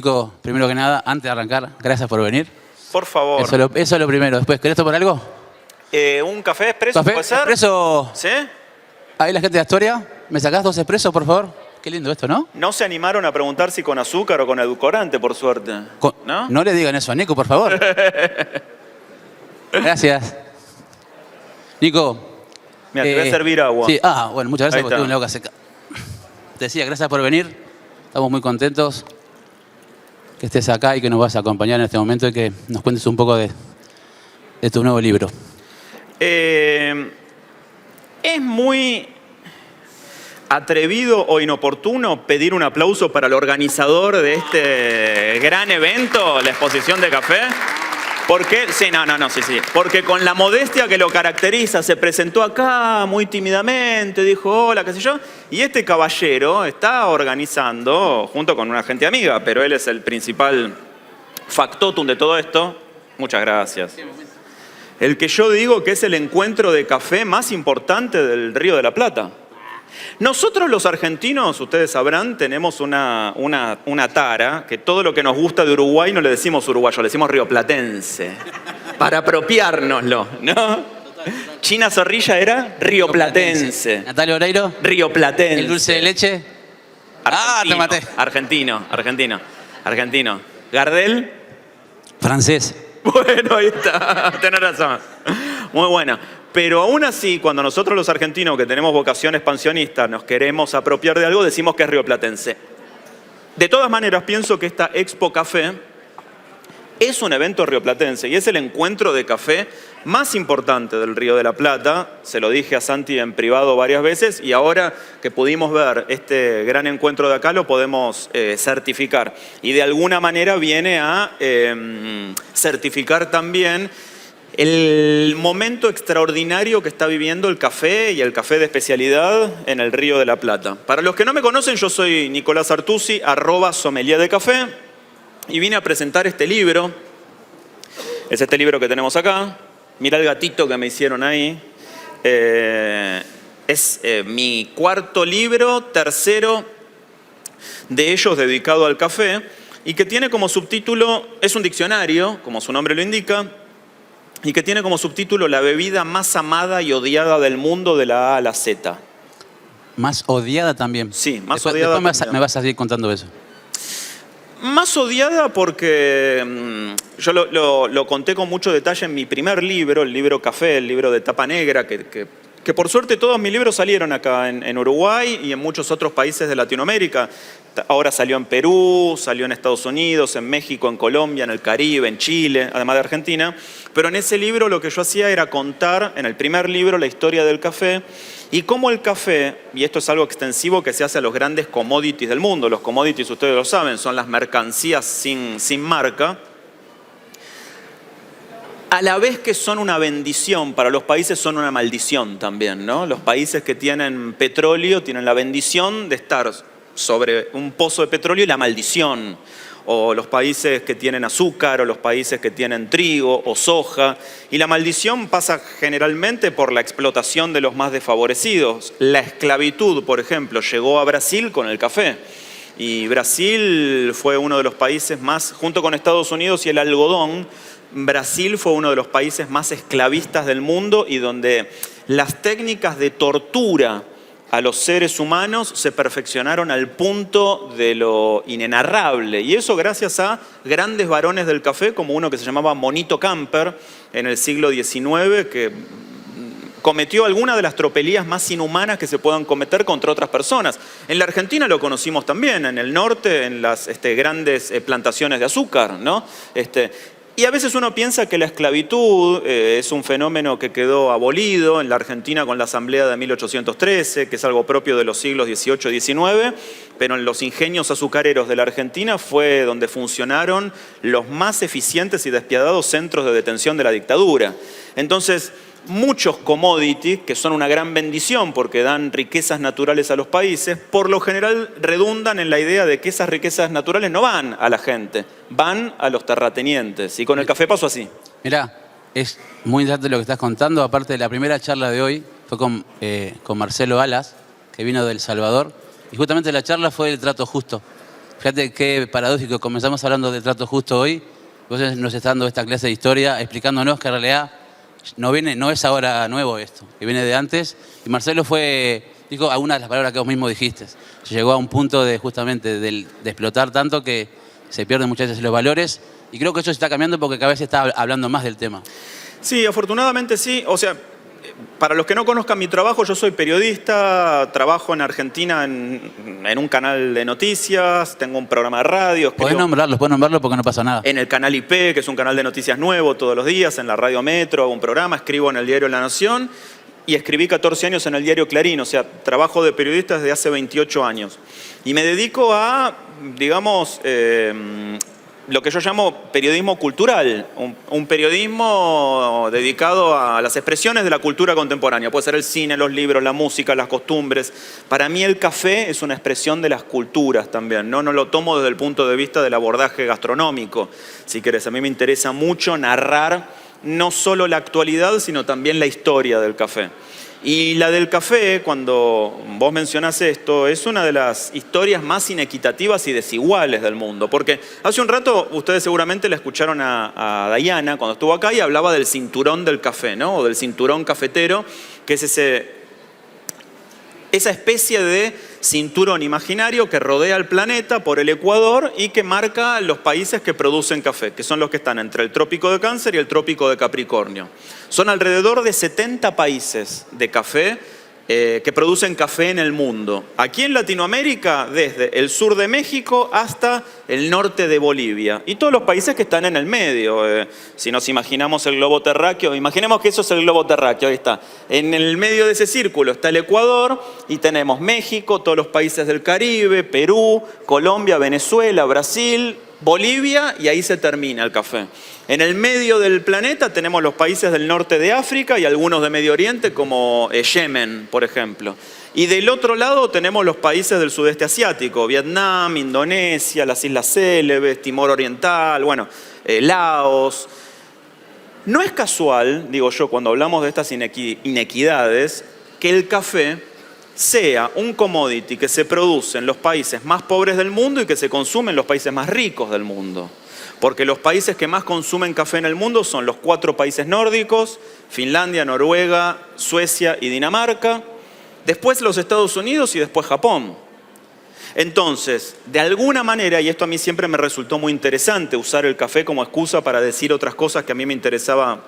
Nico, primero que nada, antes de arrancar, gracias por venir. Por favor. Eso es lo primero. Después, ¿querés tomar algo? ¿Un café expreso ¿Café? puede ser? ¿Expreso? ¿Sí? Ahí la gente de Astoria. ¿Me sacás 2 expresos, por favor? Qué lindo esto, ¿no? No se animaron a preguntar si con azúcar o con edulcorante, por suerte. ¿No? No le digan eso a Nico, por favor. Gracias. Nico. Mira, te voy a servir agua. Sí, bueno, muchas gracias Ahí porque está. tengo una boca seca. Te decía, gracias por venir. Estamos muy contentos que estés acá y que nos vas a acompañar en este momento y que nos cuentes un poco de tu nuevo libro. Es muy atrevido o inoportuno pedir un aplauso para el organizador de este gran evento, la exposición de café. Porque, sí. Porque con la modestia que lo caracteriza, se presentó acá muy tímidamente, dijo hola, qué sé yo, y este caballero está organizando, junto con una gente amiga, pero él es el principal factotum de todo esto. Muchas gracias. El que yo digo que es el encuentro de café más importante del Río de la Plata. Nosotros los argentinos, ustedes sabrán, tenemos una tara, que todo lo que nos gusta de Uruguay no le decimos uruguayo, le decimos rioplatense, para apropiárnoslo, ¿no? China Zorrilla era rioplatense. Natalia Oreiro. Rioplatense. El dulce de leche. Te maté. Argentino. Gardel. Francés. Bueno, ahí está, tenés razón. Muy buena. Pero aún así, cuando nosotros los argentinos, que tenemos vocación expansionista, nos queremos apropiar de algo, decimos que es rioplatense. De todas maneras, pienso que esta Expo Café es un evento rioplatense y es el encuentro de café más importante del Río de la Plata. Se lo dije a Santi en privado varias veces y ahora que pudimos ver este gran encuentro de acá lo podemos certificar. Y de alguna manera viene a certificar también el momento extraordinario que está viviendo el café y el café de especialidad en el Río de la Plata. Para los que no me conocen, yo soy Nicolás Artusi, @sommelier de café, y vine a presentar este libro. Es este libro que tenemos acá. Mirá el gatito que me hicieron ahí. Es mi 4º libro, 3º de ellos dedicado al café, y que tiene como subtítulo, es un diccionario, como su nombre lo indica, y que tiene como subtítulo la bebida más amada y odiada del mundo de la A a la Z. Más odiada también. Sí, más después, odiada después también. me vas a seguir contando eso. Más odiada porque yo lo conté con mucho detalle en mi primer libro, el libro Café, el libro de tapa negra, que por suerte todos mis libros salieron acá en Uruguay y en muchos otros países de Latinoamérica. Ahora salió en Perú, salió en Estados Unidos, en México, en Colombia, en el Caribe, en Chile, además de Argentina. Pero en ese libro lo que yo hacía era contar, en el primer libro, la historia del café y cómo el café, y esto es algo extensivo que se hace a los grandes commodities del mundo. Los commodities, ustedes lo saben, son las mercancías sin marca. A la vez que son una bendición, para los países son una maldición también, ¿no? Los países que tienen petróleo tienen la bendición de estar sobre un pozo de petróleo y la maldición. O los países que tienen azúcar, o los países que tienen trigo o soja. Y la maldición pasa generalmente por la explotación de los más desfavorecidos. La esclavitud, por ejemplo, llegó a Brasil con el café. Y Brasil fue uno de los países más, junto con Estados Unidos y el algodón, Brasil fue uno de los países más esclavistas del mundo y donde las técnicas de tortura a los seres humanos se perfeccionaron al punto de lo inenarrable. Y eso gracias a grandes varones del café, como uno que se llamaba Monito Camper en el siglo XIX, que cometió algunas de las tropelías más inhumanas que se puedan cometer contra otras personas. En la Argentina lo conocimos también, en el norte, en las grandes plantaciones de azúcar, ¿no? Y a veces uno piensa que la esclavitud es un fenómeno que quedó abolido en la Argentina con la Asamblea de 1813, que es algo propio de los siglos XVIII y XIX, pero en los ingenios azucareros de la Argentina fue donde funcionaron los más eficientes y despiadados centros de detención de la dictadura. Entonces, muchos commodities, que son una gran bendición porque dan riquezas naturales a los países, por lo general redundan en la idea de que esas riquezas naturales no van a la gente, van a los terratenientes. Y con el café pasó así. Mirá, es muy interesante lo que estás contando. Aparte de la primera charla de hoy, fue con Marcelo Alas, que vino de El Salvador. Y justamente la charla fue el trato justo. fíjate qué paradójico, comenzamos hablando de trato justo hoy, vos nos estás dando esta clase de historia explicándonos que en realidad no es ahora nuevo esto, que viene de antes. Y Marcelo dijo algunas de las palabras que vos mismo dijiste. Se llegó a un punto de justamente de explotar tanto que se pierden muchas veces los valores. Y creo que eso se está cambiando porque cada vez se está hablando más del tema. Sí, afortunadamente sí. O sea, para los que no conozcan mi trabajo, yo soy periodista, trabajo en Argentina en un canal de noticias, tengo un programa de radio. Podés nombrarlo porque no pasa nada. En el canal IP, que es un canal de noticias nuevo todos los días, en la Radio Metro, hago un programa, escribo en el diario La Nación y escribí 14 años en el diario Clarín, o sea, trabajo de periodista desde hace 28 años. Y me dedico a, digamos, lo que yo llamo periodismo cultural, un periodismo dedicado a las expresiones de la cultura contemporánea. Puede ser el cine, los libros, la música, las costumbres. Para mí el café es una expresión de las culturas también, ¿no? No lo tomo desde el punto de vista del abordaje gastronómico, si querés. A mí me interesa mucho narrar no solo la actualidad, sino también la historia del café. Y la del café, cuando vos mencionás esto, es una de las historias más inequitativas y desiguales del mundo. Porque hace un rato ustedes seguramente la escucharon a Diana cuando estuvo acá y hablaba del cinturón del café, ¿no? O del cinturón cafetero, que es esa especie de cinturón imaginario que rodea el planeta por el Ecuador y que marca los países que producen café, que son los que están entre el trópico de Cáncer y el trópico de Capricornio. Son alrededor de 70 países de café que producen café en el mundo. Aquí en Latinoamérica, desde el sur de México hasta el norte de Bolivia. Y todos los países que están en el medio. Si nos imaginamos el globo terráqueo, imaginemos que eso es el globo terráqueo, ahí está. En el medio de ese círculo está el Ecuador y tenemos México, todos los países del Caribe, Perú, Colombia, Venezuela, Brasil, Bolivia, y ahí se termina el café. En el medio del planeta tenemos los países del norte de África y algunos de Medio Oriente como Yemen, por ejemplo. Y del otro lado tenemos los países del sudeste asiático, Vietnam, Indonesia, las Islas Célebes, Timor Oriental, Laos. No es casual, digo yo, cuando hablamos de estas inequidades, que el café sea un commodity que se produce en los países más pobres del mundo y que se consume en los países más ricos del mundo. Porque los países que más consumen café en el mundo son los 4 países nórdicos, Finlandia, Noruega, Suecia y Dinamarca, después los Estados Unidos y después Japón. Entonces, de alguna manera, y esto a mí siempre me resultó muy interesante, usar el café como excusa para decir otras cosas que a mí me interesaba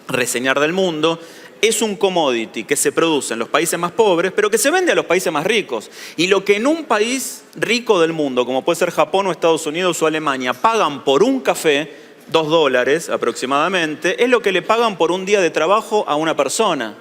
reseñar del mundo, es un commodity que se produce en los países más pobres, pero que se vende a los países más ricos. Y lo que en un país rico del mundo, como puede ser Japón o Estados Unidos o Alemania, pagan por un café, $2 aproximadamente, es lo que le pagan por un día de trabajo a una persona.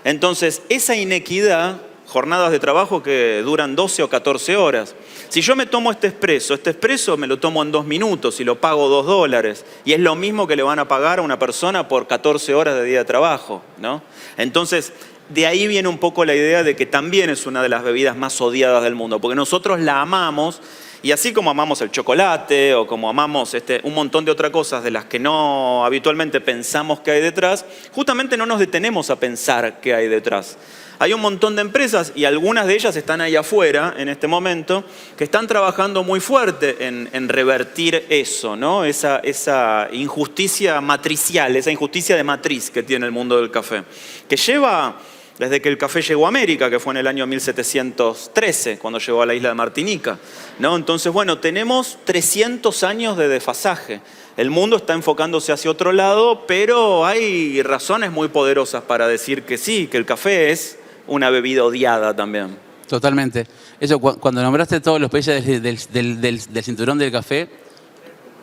Entonces, esa inequidad, jornadas de trabajo que duran 12 o 14 horas. Si yo me tomo este expreso me lo tomo en 2 minutos y lo pago $2. Y es lo mismo que le van a pagar a una persona por 14 horas de día de trabajo, ¿no? Entonces, de ahí viene un poco la idea de que también es una de las bebidas más odiadas del mundo, porque nosotros la amamos, y así como amamos el chocolate o como amamos un montón de otras cosas de las que no habitualmente pensamos que hay detrás, justamente no nos detenemos a pensar qué hay detrás. Hay un montón de empresas, y algunas de ellas están ahí afuera en este momento, que están trabajando muy fuerte en revertir eso, ¿no? Esa injusticia matricial, esa injusticia de matriz que tiene el mundo del café, que lleva desde que el café llegó a América, que fue en el año 1713, cuando llegó a la isla de Martinica, ¿no? Entonces, tenemos 300 años de desfasaje. El mundo está enfocándose hacia otro lado, pero hay razones muy poderosas para decir que sí, que el café es una bebida odiada también. Totalmente. Eso, cuando nombraste todos los países del cinturón del café,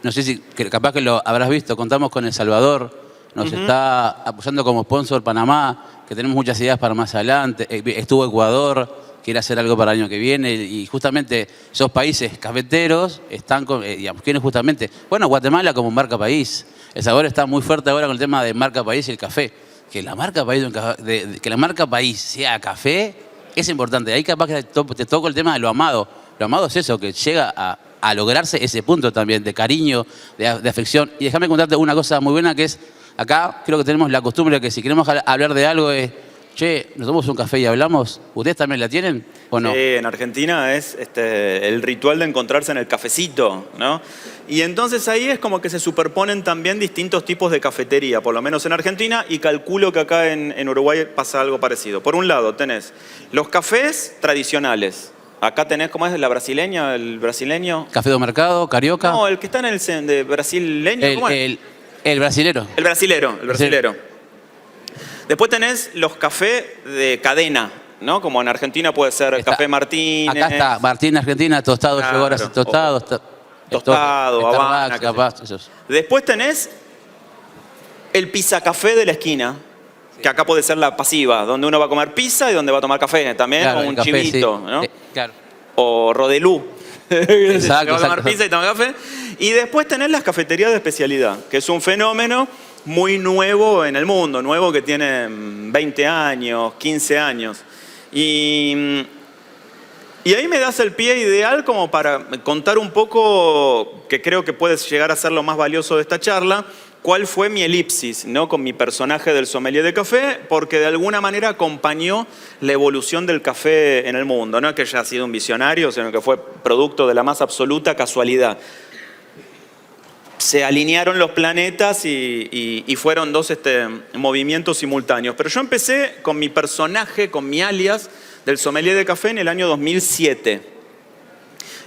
no sé si capaz que lo habrás visto, contamos con El Salvador, nos está apoyando como sponsor Panamá, que tenemos muchas ideas para más adelante, estuvo Ecuador, quiere hacer algo para el año que viene, y justamente esos países cafeteros están, quieren justamente, Guatemala como marca país. El Salvador está muy fuerte ahora con el tema de marca país y el café. Que la marca país sea café es importante. Ahí capaz que te toco el tema de lo amado. Lo amado es eso, que llega a lograrse ese punto también de cariño, de afección. Y déjame contarte una cosa muy buena que es, acá creo que tenemos la costumbre de que si queremos hablar de algo es che, ¿nos tomamos un café y hablamos? ¿Ustedes también la tienen o no? En Argentina es el ritual de encontrarse en el cafecito, ¿no? Y entonces ahí es como que se superponen también distintos tipos de cafetería, por lo menos en Argentina, y calculo que acá en Uruguay pasa algo parecido. Por un lado tenés los cafés tradicionales. Acá tenés, ¿cómo es la brasileña? ¿El brasileño? ¿Café de mercado, carioca? No, el que está en el de brasileño, ¿cómo es? El brasilero. El brasilero. Después tenés los cafés de cadena, ¿no? Como en Argentina puede ser Café Martínez. Acá está Martín Argentina, tostado, Claro. llegó ahora tostado. Tostado, Habana, capaz, esos. Después tenés el pizzacafé de la esquina, que acá puede ser la pasiva, donde uno va a comer pizza y donde va a tomar café también, Claro, o el un café, chivito, sí. ¿no? Claro. O Rodelú. Exacto, va a tomar exacto. pizza y toma café. Y después tenés las cafeterías de especialidad, que es un fenómeno muy nuevo en el mundo, nuevo que tiene 20 años, 15 años. Y ahí me das el pie ideal como para contar un poco, que creo que puede llegar a ser lo más valioso de esta charla, cuál fue mi elipsis, ¿no? Con mi personaje del sommelier de café, porque de alguna manera acompañó la evolución del café en el mundo. No es que haya sido un visionario, sino que fue producto de la más absoluta casualidad. Se alinearon los planetas y fueron dos movimientos simultáneos. Pero yo empecé con mi personaje, con mi alias del sommelier de café en el año 2007.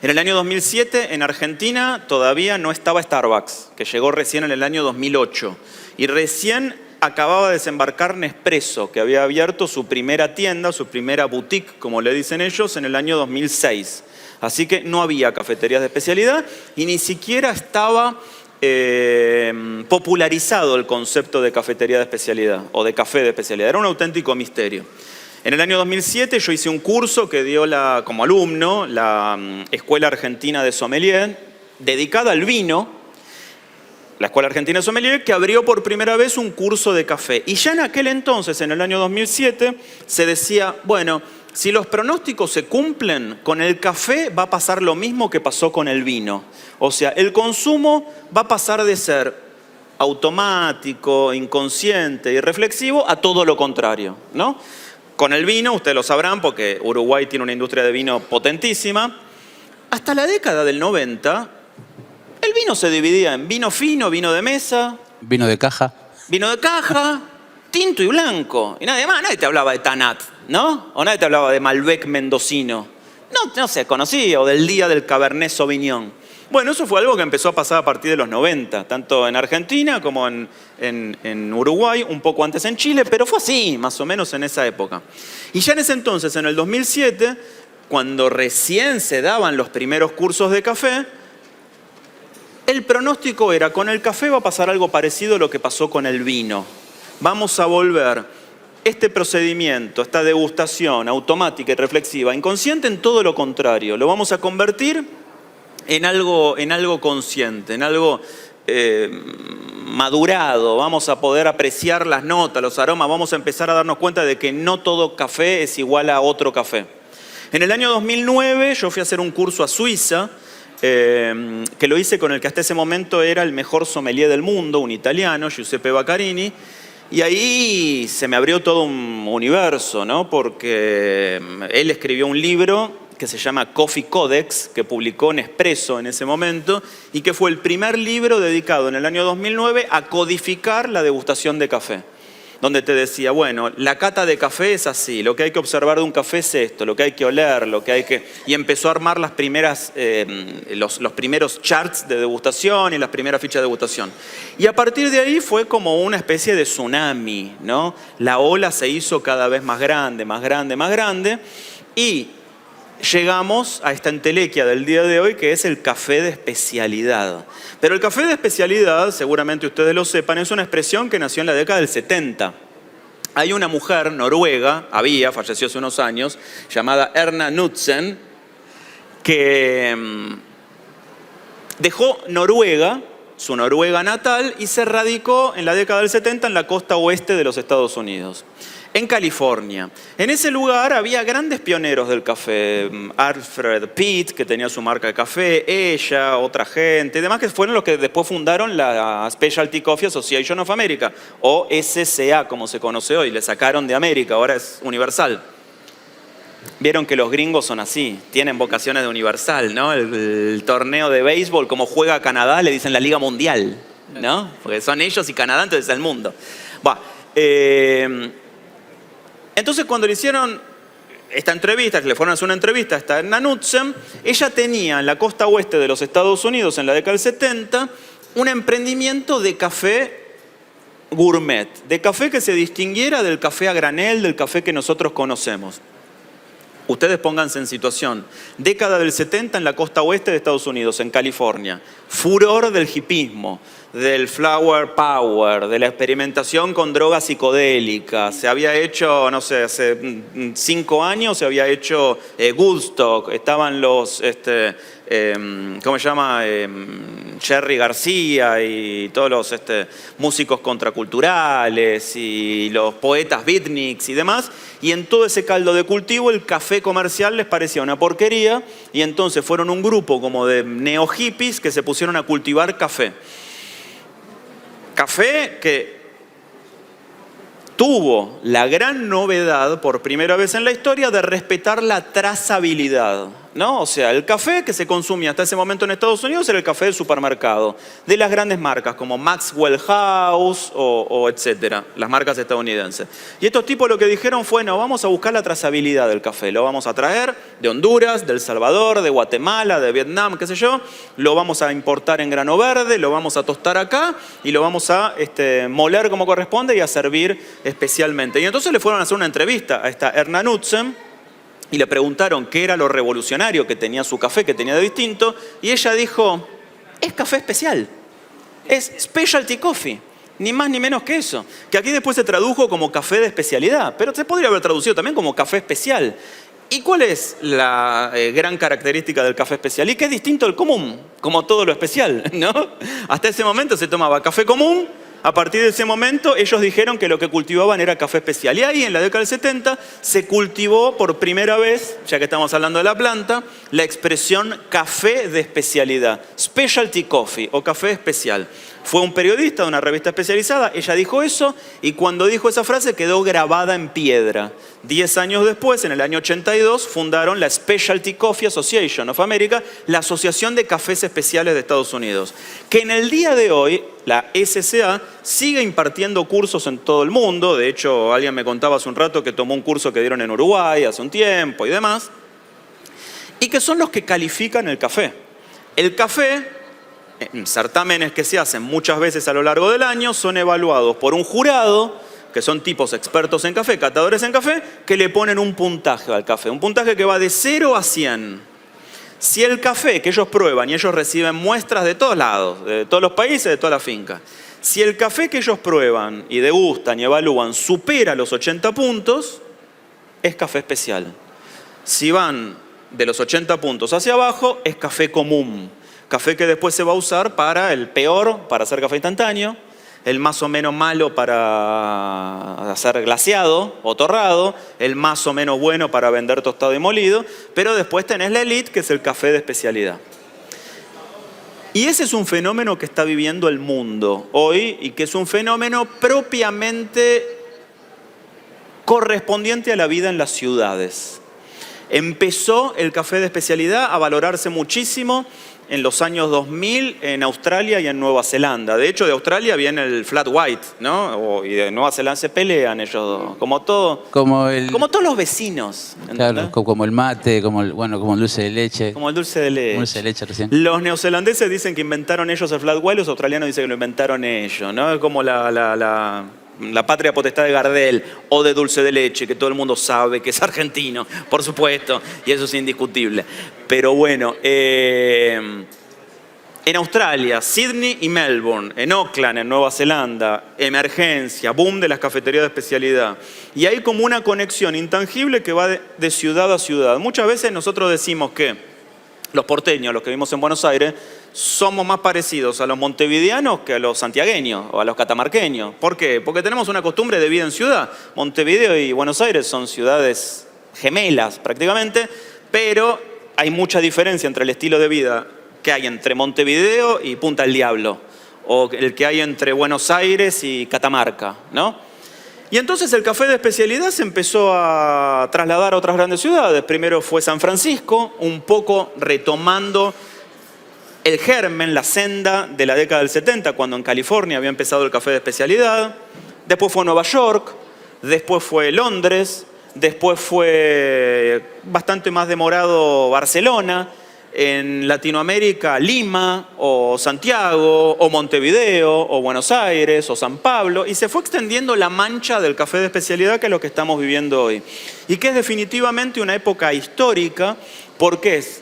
En el año 2007, en Argentina, todavía no estaba Starbucks, que llegó recién en el año 2008. Y recién acababa de desembarcar Nespresso, que había abierto su primera tienda, su primera boutique, como le dicen ellos, en el año 2006. Así que no había cafeterías de especialidad y ni siquiera estaba popularizado el concepto de cafetería de especialidad o de café de especialidad. Era un auténtico misterio. En el año 2007 yo hice un curso que dio como alumno la Escuela Argentina de Sommelier, dedicada al vino, la Escuela Argentina de Sommelier, que abrió por primera vez un curso de café. Y ya en aquel entonces, en el año 2007, se decía, bueno, si los pronósticos se cumplen, con el café va a pasar lo mismo que pasó con el vino. O sea, el consumo va a pasar de ser automático, inconsciente y reflexivo a todo lo contrario, ¿no? Con el vino, ustedes lo sabrán porque Uruguay tiene una industria de vino potentísima. Hasta la década del 90, el vino se dividía en vino fino, vino de mesa, Vino de caja. tinto y blanco. Y nadie más, nadie te hablaba de Tanat, ¿no? O nadie te hablaba de Malbec mendocino. No se conocía, o del día del Cabernet Sauvignon. Bueno, eso fue algo que empezó a pasar a partir de los 90, tanto en Argentina como en Uruguay, un poco antes en Chile, pero fue así, más o menos en esa época. Y ya en ese entonces, en el 2007, cuando recién se daban los primeros cursos de café, el pronóstico era, con el café va a pasar algo parecido a lo que pasó con el vino. Vamos a volver este procedimiento, esta degustación automática y reflexiva, inconsciente, en todo lo contrario. Lo vamos a convertir en algo consciente, en algo madurado. Vamos a poder apreciar las notas, los aromas. Vamos a empezar a darnos cuenta de que no todo café es igual a otro café. En el año 2009 yo fui a hacer un curso a Suiza, que lo hice con el que hasta ese momento era el mejor sommelier del mundo, un italiano, Giuseppe Baccarini. Y ahí se me abrió todo un universo, ¿no? Porque él escribió un libro que se llama Coffee Codex, que publicó Nespresso en ese momento, y que fue el primer libro dedicado en el año 2009 a codificar la degustación de café. Donde te decía, bueno, la cata de café es así, lo que hay que observar de un café es esto, lo que hay que oler, lo que hay que... Y empezó a armar las primeras, los primeros charts de degustación y las primeras fichas de degustación. Y a partir de ahí fue como una especie de tsunami, ¿no? La ola se hizo cada vez más grande, más grande, más grande, y llegamos a esta entelequia del día de hoy, que es el café de especialidad. Pero el café de especialidad, seguramente ustedes lo sepan, es una expresión que nació en la década del 70. Hay una mujer noruega, falleció hace unos años, llamada Erna Knudsen, que dejó Noruega su Noruega natal, y se radicó en la década del 70 en la costa oeste de los Estados Unidos, en California. En ese lugar había grandes pioneros del café. Alfred Pitt, que tenía su marca de café, ella, otra gente, y demás, que fueron los que después fundaron la Specialty Coffee Association of America, o SCA, como se conoce hoy. Le sacaron de América, ahora es universal. Vieron que los gringos son así, tienen vocaciones de universal, ¿no? El torneo de béisbol, como juega Canadá, le dicen la Liga Mundial, ¿no? Porque son ellos y Canadá, entonces es el mundo. Entonces, cuando le hicieron esta entrevista, que le fueron a hacer una entrevista a esta Erna Knudsen, ella tenía en la costa oeste de los Estados Unidos, en la década del 70, un emprendimiento de café gourmet, de café que se distinguiera del café a granel, del café que nosotros conocemos. Ustedes pónganse en situación. Década del 70 en la costa oeste de Estados Unidos, en California. Furor del hipismo, del flower power, de la experimentación con drogas psicodélicas. Se había hecho, no sé, hace 5 años se había hecho Woodstock. Estaban los, ¿cómo se llama? Jerry García y todos los músicos contraculturales y los poetas beatniks y demás. Y en todo ese caldo de cultivo el café comercial les parecía una porquería, y entonces fueron un grupo como de neo-hippies que se pusieron a cultivar café. Café que tuvo la gran novedad, por primera vez en la historia, de respetar la trazabilidad, ¿no? O sea, el café que se consumía hasta ese momento en Estados Unidos era el café del supermercado, de las grandes marcas como Maxwell House o etcétera, las marcas estadounidenses. Y estos tipos lo que dijeron fue, no, vamos a buscar la trazabilidad del café, lo vamos a traer de Honduras, de El Salvador, de Guatemala, de Vietnam, qué sé yo, lo vamos a importar en grano verde, lo vamos a tostar acá y lo vamos a moler como corresponde y a servir especialmente. Y entonces le fueron a hacer una entrevista a esta Erna Knudsen, y le preguntaron qué era lo revolucionario que tenía su café, que tenía de distinto, y ella dijo, es café especial, es specialty coffee, ni más ni menos que eso, que aquí después se tradujo como café de especialidad, pero se podría haber traducido también como café especial. ¿Y cuál es la gran característica del café especial? Y que es distinto al común, como todo lo especial, ¿no? Hasta ese momento se tomaba café común. A partir de ese momento ellos dijeron que lo que cultivaban era café especial. Y ahí en la década del 70 se cultivó por primera vez, ya que estamos hablando de la planta, la expresión café de especialidad. Specialty coffee o café especial. Fue un periodista de una revista especializada, ella dijo eso y cuando dijo esa frase quedó grabada en piedra. 10 años después, en el año 82, fundaron la Specialty Coffee Association of America, la Asociación de Cafés Especiales de Estados Unidos, que en el día de hoy, la SCA, sigue impartiendo cursos en todo el mundo. De hecho, alguien me contaba hace un rato que tomó un curso que dieron en Uruguay hace un tiempo y demás, y que son los que califican el café. El café, en certámenes que se hacen muchas veces a lo largo del año, son evaluados por un jurado, que son tipos expertos en café, catadores en café, que le ponen un puntaje al café, un puntaje que va de 0 a 100. Si el café que ellos prueban, y ellos reciben muestras de todos lados, de todos los países, de toda la finca, si el café que ellos prueban y degustan y evalúan supera los 80 puntos, es café especial. Si van de los 80 puntos hacia abajo, es café común. Café que después se va a usar para el peor, para hacer café instantáneo, el más o menos malo para hacer glaseado o torrado, el más o menos bueno para vender tostado y molido, pero después tenés la elite, que es el café de especialidad. Y ese es un fenómeno que está viviendo el mundo hoy y que es un fenómeno propiamente correspondiente a la vida en las ciudades. Empezó el café de especialidad a valorarse muchísimo en los años 2000 en Australia y en Nueva Zelanda. De hecho, de Australia viene el flat white, ¿no? Y de Nueva Zelanda se pelean ellos dos. Como todos los vecinos. ¿Entendés? Claro, como el mate, como el dulce de leche. Como el dulce de leche. Como el dulce de leche recién. Los neozelandeses dicen que inventaron ellos el flat white, los australianos dicen que lo inventaron ellos, ¿no? Es como la patria potestad de Gardel o de dulce de leche, que todo el mundo sabe que es argentino, por supuesto, y eso es indiscutible. Pero bueno, en Australia, Sydney y Melbourne, en Auckland, en Nueva Zelanda, emergencia, boom de las cafeterías de especialidad. Y hay como una conexión intangible que va de ciudad a ciudad. Muchas veces nosotros decimos que los porteños, los que vivimos en Buenos Aires, somos más parecidos a los montevideanos que a los santiagueños o a los catamarqueños. ¿Por qué? Porque tenemos una costumbre de vida en ciudad. Montevideo y Buenos Aires son ciudades gemelas prácticamente, pero hay mucha diferencia entre el estilo de vida que hay entre Montevideo y Punta del Diablo, o el que hay entre Buenos Aires y Catamarca, ¿no? Y entonces el café de especialidad se empezó a trasladar a otras grandes ciudades. Primero fue San Francisco, un poco retomando el germen, la senda de la década del 70, cuando en California había empezado el café de especialidad. Después fue Nueva York, después fue Londres, después fue bastante más demorado Barcelona. En Latinoamérica, Lima, o Santiago, o Montevideo, o Buenos Aires, o San Pablo, y se fue extendiendo la mancha del café de especialidad, que es lo que estamos viviendo hoy. Y que es definitivamente una época histórica, porque es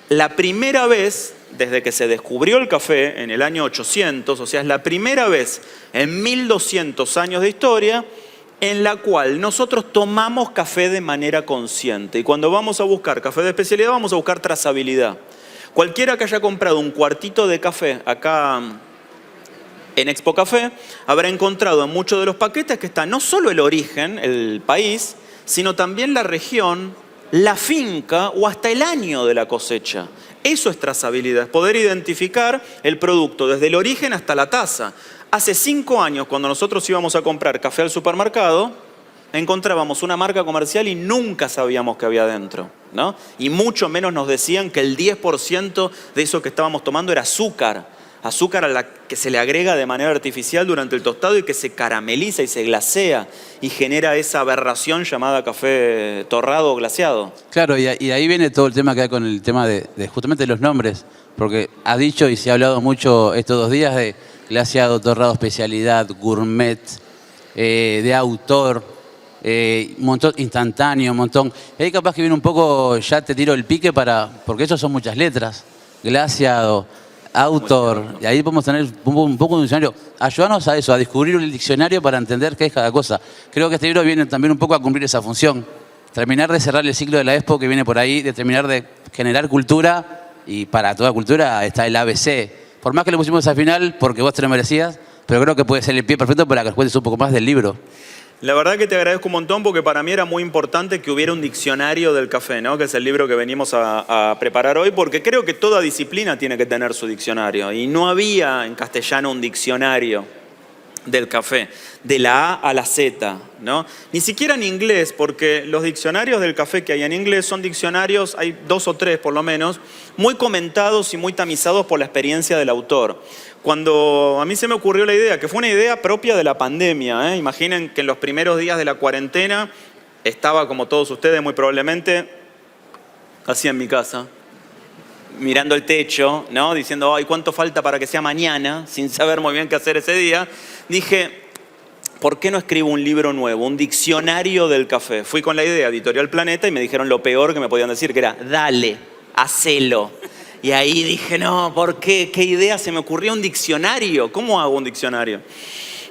la primera vez, desde que se descubrió el café en el año 800, o sea, es la primera vez en 1200 años de historia, en la cual nosotros tomamos café de manera consciente. Y cuando vamos a buscar café de especialidad, vamos a buscar trazabilidad. Cualquiera que haya comprado un cuartito de café acá en Expo Café, habrá encontrado en muchos de los paquetes que está no solo el origen, el país, sino también la región, la finca o hasta el año de la cosecha. Eso es trazabilidad, es poder identificar el producto desde el origen hasta la taza. Hace 5 años, cuando nosotros íbamos a comprar café al supermercado, encontrábamos una marca comercial y nunca sabíamos qué había dentro, ¿no? Y mucho menos nos decían que el 10% de eso que estábamos tomando era azúcar. Azúcar a la que se le agrega de manera artificial durante el tostado y que se carameliza y se glasea y genera esa aberración llamada café torrado o glaseado. Claro, y ahí viene todo el tema que hay con el tema de justamente los nombres, porque ha dicho y se ha hablado mucho estos 2 días de glaseado, torrado, especialidad, gourmet, de autor, montón, instantáneo, un montón. Y ahí capaz que viene un poco, ya te tiro el pique porque eso son muchas letras. Glaseado, autor, y ahí podemos tener un poco de un diccionario. Ayúdanos a eso, a descubrir el diccionario para entender qué es cada cosa. Creo que este libro viene también un poco a cumplir esa función. Terminar de cerrar el ciclo de la Expo que viene por ahí, de terminar de generar cultura, y para toda cultura está el ABC. Por más que lo pusimos al final, porque vos te lo merecías, pero creo que puede ser el pie perfecto para que cuentes un poco más del libro. La verdad que te agradezco un montón, porque para mí era muy importante que hubiera un diccionario del café, ¿no? Que es el libro que venimos a preparar hoy, porque creo que toda disciplina tiene que tener su diccionario. Y no había en castellano un diccionario del café, de la A a la Z, ¿no? Ni siquiera en inglés, porque los diccionarios del café que hay en inglés son diccionarios, hay 2 o 3 por lo menos, muy comentados y muy tamizados por la experiencia del autor. Cuando a mí se me ocurrió la idea, que fue una idea propia de la pandemia, imaginen que en los primeros días de la cuarentena estaba, como todos ustedes muy probablemente, así en mi casa, mirando el techo, ¿no? Diciendo, ay, ¿cuánto falta para que sea mañana? Sin saber muy bien qué hacer ese día. Dije, ¿por qué no escribo un libro nuevo, un diccionario del café? Fui con la idea a Editorial Planeta y me dijeron lo peor que me podían decir, que era, dale, hacelo. Y ahí dije, no, ¿por qué? ¿Qué idea se me ocurrió? ¿Un diccionario? ¿Cómo hago un diccionario?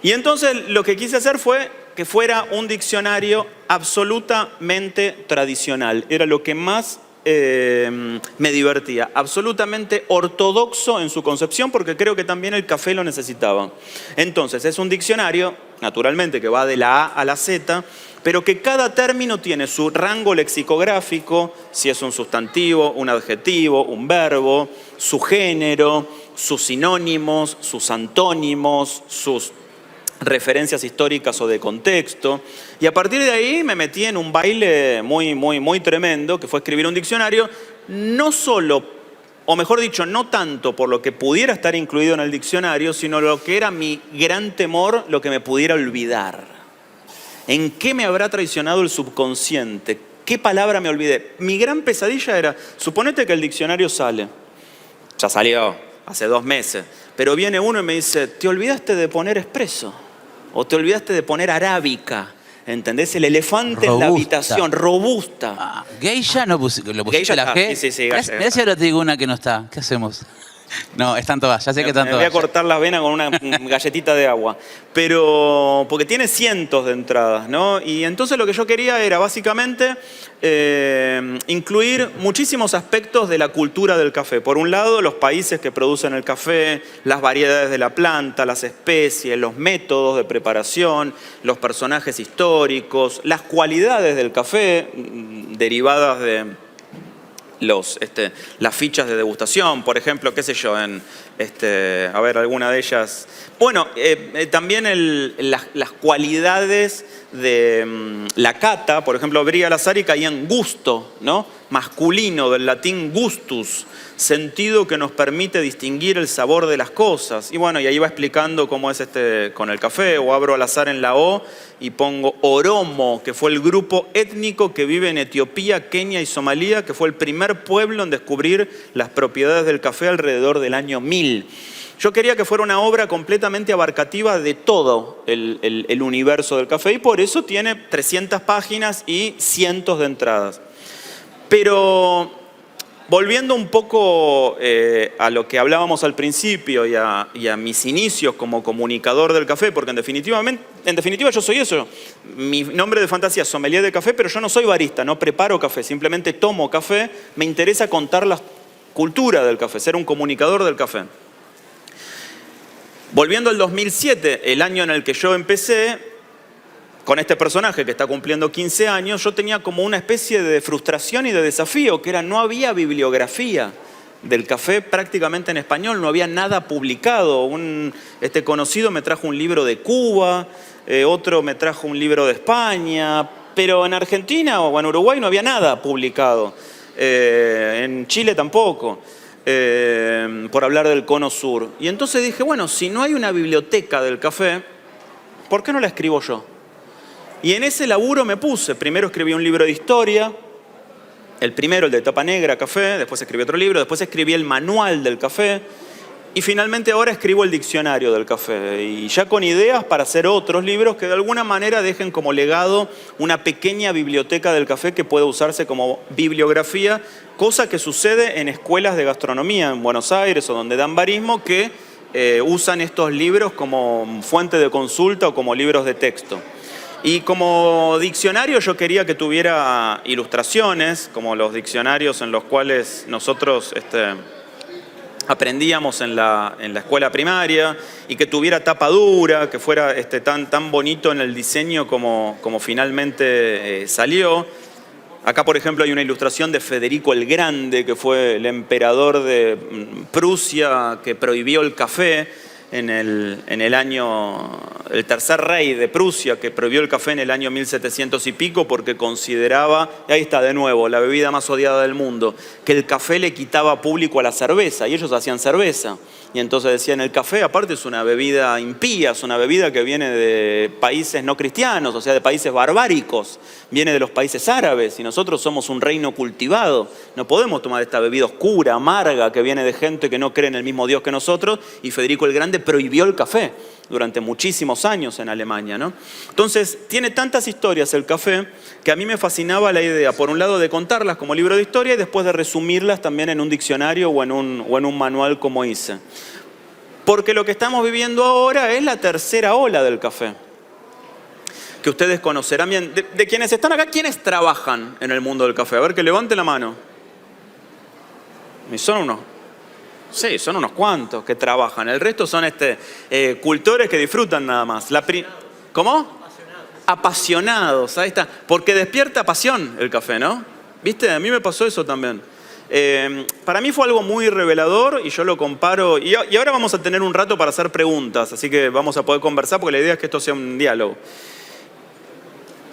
Y entonces lo que quise hacer fue que fuera un diccionario absolutamente tradicional. Era lo que más me divertía. Absolutamente ortodoxo en su concepción, porque creo que también el café lo necesitaba. Entonces es un diccionario, naturalmente, que va de la A a la Z, pero que cada término tiene su rango lexicográfico, si es un sustantivo, un adjetivo, un verbo, su género, sus sinónimos, sus antónimos, sus referencias históricas o de contexto. Y a partir de ahí me metí en un baile muy tremendo, que fue escribir un diccionario, no solo, o mejor dicho, no tanto por lo que pudiera estar incluido en el diccionario, sino lo que era mi gran temor, lo que me pudiera olvidar. ¿En qué me habrá traicionado el subconsciente? ¿Qué palabra me olvidé? Mi gran pesadilla era, suponete que el diccionario sale, ya salió hace 2 meses, pero viene uno y me dice, te olvidaste de poner espresso, o te olvidaste de poner arábica, ¿entendés? El elefante robusta en la habitación, robusta. Geisha no lo pusiste Geisha la está, G. sí, Mirá si ahora te digo una que no está, ¿qué hacemos? No, están todas, ya sé que están Me voy todas. a cortar las venas con una galletita de agua. Pero, porque tiene cientos de entradas, ¿no? Y entonces lo que yo quería era básicamente incluir muchísimos aspectos de la cultura del café. Por un lado, los países que producen el café, las variedades de la planta, las especies, los métodos de preparación, los personajes históricos, las cualidades del café derivadas de las fichas de degustación, por ejemplo, qué sé yo, a ver, alguna de ellas. Bueno, también las cualidades de la cata, por ejemplo, Bria Lazari caía en gusto, ¿no? Masculino, del latín gustus, sentido que nos permite distinguir el sabor de las cosas. Y bueno, y ahí va explicando cómo es con el café, o abro al azar en la O y pongo Oromo, que fue el grupo étnico que vive en Etiopía, Kenia y Somalia, que fue el primer pueblo en descubrir las propiedades del café alrededor del año 1000. Yo quería que fuera una obra completamente abarcativa de todo el universo del café, y por eso tiene 300 páginas y cientos de entradas. Pero volviendo un poco a lo que hablábamos al principio y a mis inicios como comunicador del café, porque en definitiva yo soy eso. Mi nombre de fantasía es sommelier de café, pero yo no soy barista, no preparo café, simplemente tomo café. Me interesa contar la cultura del café, ser un comunicador del café. Volviendo al 2007, el año en el que yo empecé, con este personaje que está cumpliendo 15 años, yo tenía como una especie de frustración y de desafío, que era no había bibliografía del café prácticamente en español, no había nada publicado. Este conocido me trajo un libro de Cuba, otro me trajo un libro de España, pero en Argentina o en Uruguay no había nada publicado, en Chile tampoco. Por hablar del Cono Sur. Y entonces dije, bueno, si no hay una biblioteca del café, ¿por qué no la escribo yo? Y en ese laburo me puse. Primero escribí un libro de historia, el primero, el de tapa negra, café, después escribí otro libro, después escribí el manual del café, y finalmente ahora escribo el diccionario del café, y ya con ideas para hacer otros libros que de alguna manera dejen como legado una pequeña biblioteca del café que pueda usarse como bibliografía, cosa que sucede en escuelas de gastronomía en Buenos Aires o donde dan barismo, que usan estos libros como fuente de consulta o como libros de texto. Y como diccionario yo quería que tuviera ilustraciones, como los diccionarios en los cuales nosotros aprendíamos en la escuela primaria, y que tuviera tapa dura, que fuera tan bonito en el diseño como finalmente salió. Acá, por ejemplo, hay una ilustración de Federico el Grande, que fue el emperador de Prusia, que prohibió el café el tercer rey de Prusia, que prohibió el café en el año 1700 y pico porque consideraba, y ahí está de nuevo, la bebida más odiada del mundo, que el café le quitaba público a la cerveza, y ellos hacían cerveza. Y entonces decían, el café aparte es una bebida impía, es una bebida que viene de países no cristianos, o sea, de países barbáricos, viene de los países árabes, y nosotros somos un reino cultivado. No podemos tomar esta bebida oscura, amarga, que viene de gente que no cree en el mismo Dios que nosotros, y Federico el Grande prohibió el café durante muchísimos años en Alemania, ¿no? Entonces, tiene tantas historias el café que a mí me fascinaba la idea, por un lado, de contarlas como libro de historia y después de resumirlas también en un diccionario o en un manual como hice. Porque lo que estamos viviendo ahora es la tercera ola del café, que ustedes conocerán bien. De quienes están acá, ¿quiénes trabajan en el mundo del café? A ver, que levante la mano. Y son unos cuantos que trabajan. El resto son cultores que disfrutan nada más. ¿Cómo? Apasionados, ahí está. Porque despierta pasión el café, ¿no? ¿Viste? A mí me pasó eso también. Para mí fue algo muy revelador y yo lo comparo. Y ahora vamos a tener un rato para hacer preguntas, así que vamos a poder conversar porque la idea es que esto sea un diálogo.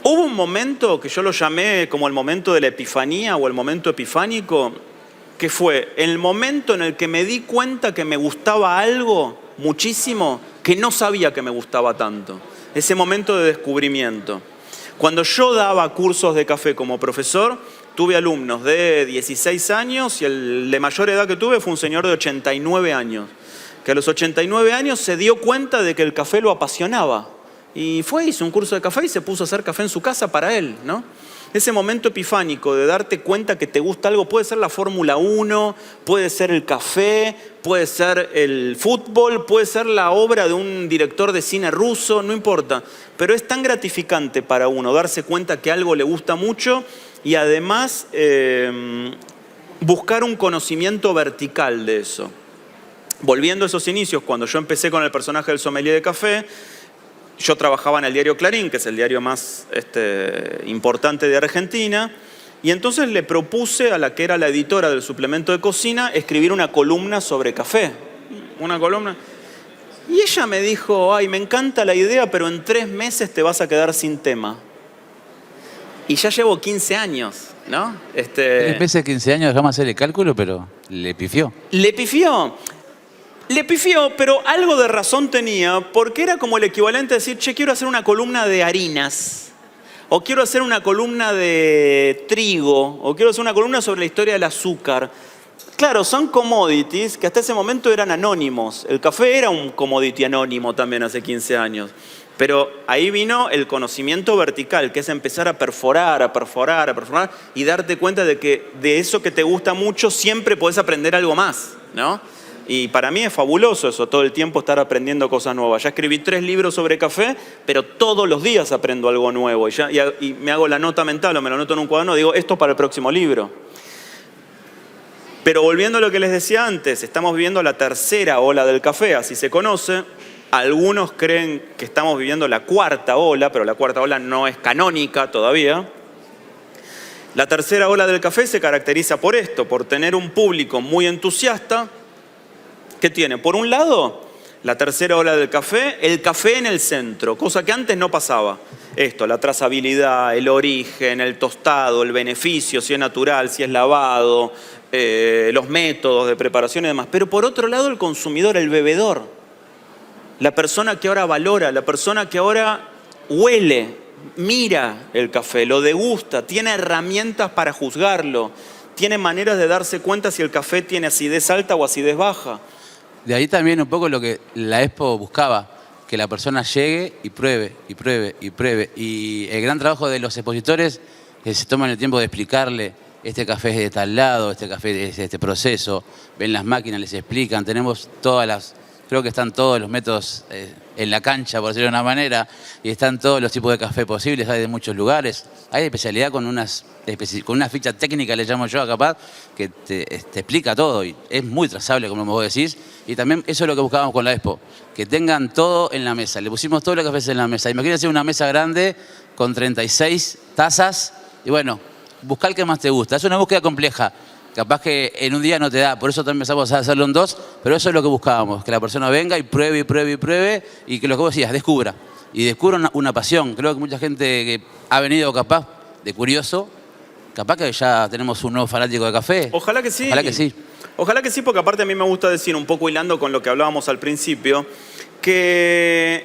Hubo un momento que yo lo llamé como el momento de la epifanía o el momento epifánico, que fue el momento en el que me di cuenta que me gustaba algo muchísimo que no sabía que me gustaba tanto. Ese momento de descubrimiento. Cuando yo daba cursos de café como profesor, tuve alumnos de 16 años y el de mayor edad que tuve fue un señor de 89 años, que a los 89 años se dio cuenta de que el café lo apasionaba. Y hizo un curso de café y se puso a hacer café en su casa para él, ¿no? Ese momento epifánico de darte cuenta que te gusta algo, puede ser la Fórmula 1, puede ser el café, puede ser el fútbol, puede ser la obra de un director de cine ruso, no importa. Pero es tan gratificante para uno darse cuenta que algo le gusta mucho y además buscar un conocimiento vertical de eso. Volviendo a esos inicios, cuando yo empecé con el personaje del sommelier de café, yo trabajaba en el diario Clarín, que es el diario más importante de Argentina, y entonces le propuse a la que era la editora del suplemento de cocina escribir una columna sobre café. Una columna. Y ella me dijo, ay, me encanta la idea, pero en 3 meses te vas a quedar sin tema. Y ya llevo 15 años, ¿no? 3 meses, 15 años, dejamos hacer el cálculo, pero le pifió. Le pifió. Le pifió, pero algo de razón tenía, porque era como el equivalente a decir, che, quiero hacer una columna de harinas, o quiero hacer una columna de trigo, o quiero hacer una columna sobre la historia del azúcar. Claro, son commodities que hasta ese momento eran anónimos. El café era un commodity anónimo también hace 15 años. Pero ahí vino el conocimiento vertical, que es empezar a perforar y darte cuenta de que de eso que te gusta mucho siempre podés aprender algo más, ¿no? Y para mí es fabuloso eso, todo el tiempo estar aprendiendo cosas nuevas. Ya escribí 3 libros sobre café, pero todos los días aprendo algo nuevo. Y me hago la nota mental o me lo anoto en un cuaderno, digo, esto es para el próximo libro. Pero volviendo a lo que les decía antes, estamos viviendo la tercera ola del café, así se conoce. Algunos creen que estamos viviendo la 4ª ola, pero la 4ª ola no es canónica todavía. La tercera ola del café se caracteriza por esto, por tener un público muy entusiasta. ¿Qué tiene? Por un lado, la tercera ola del café, el café en el centro, cosa que antes no pasaba. Esto, la trazabilidad, el origen, el tostado, el beneficio, si es natural, si es lavado, los métodos de preparación y demás. Pero por otro lado, el consumidor, el bebedor, la persona que ahora valora, la persona que ahora huele, mira el café, lo degusta, tiene herramientas para juzgarlo, tiene maneras de darse cuenta si el café tiene acidez alta o acidez baja. De ahí también un poco lo que la Expo buscaba, que la persona llegue y pruebe, y pruebe, y pruebe. Y el gran trabajo de los expositores es que se toman el tiempo de explicarle, este café es de tal lado, este café es de este proceso, ven las máquinas, les explican, tenemos creo que están todos los métodos en la cancha, por decirlo de una manera, y están todos los tipos de café posibles, hay de muchos lugares. Hay especialidad con una ficha técnica, le llamo yo, capaz, que te explica todo y es muy trazable, como vos decís. Y también eso es lo que buscábamos con la Expo, que tengan todo en la mesa. Le pusimos todos los cafés en la mesa. Imagínense una mesa grande con 36 tazas y bueno, buscar el que más te gusta. Es una búsqueda compleja. Capaz que en un día no te da, por eso también empezamos a hacerlo en 2, pero eso es lo que buscábamos, que la persona venga y pruebe y pruebe y pruebe y que lo que vos decías, descubra. Y descubra una pasión. Creo que mucha gente que ha venido capaz de curioso, capaz que ya tenemos un nuevo fanático de café. Ojalá que sí. Ojalá que sí. Ojalá que sí, porque aparte a mí me gusta decir, un poco hilando con lo que hablábamos al principio, que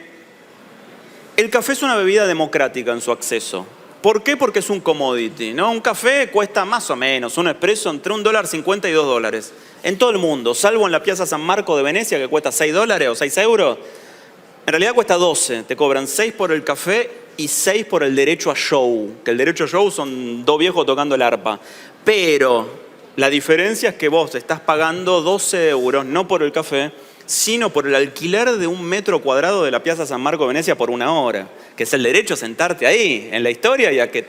el café es una bebida democrática en su acceso. ¿Por qué? Porque es un commodity, ¿no? Un café cuesta más o menos, un espresso entre $1.50 y $2. En todo el mundo, salvo en la Piazza San Marco de Venecia, que cuesta $6 o 6 euros. En realidad cuesta 12. Te cobran 6 por el café y 6 por el derecho a show. Que el derecho a show son 2 viejos tocando el arpa. Pero la diferencia es que vos estás pagando 12 euros, no por el café, sino por el alquiler de 1 metro cuadrado de la Piazza San Marco de Venecia por 1 hora, que es el derecho a sentarte ahí, en la historia, y a que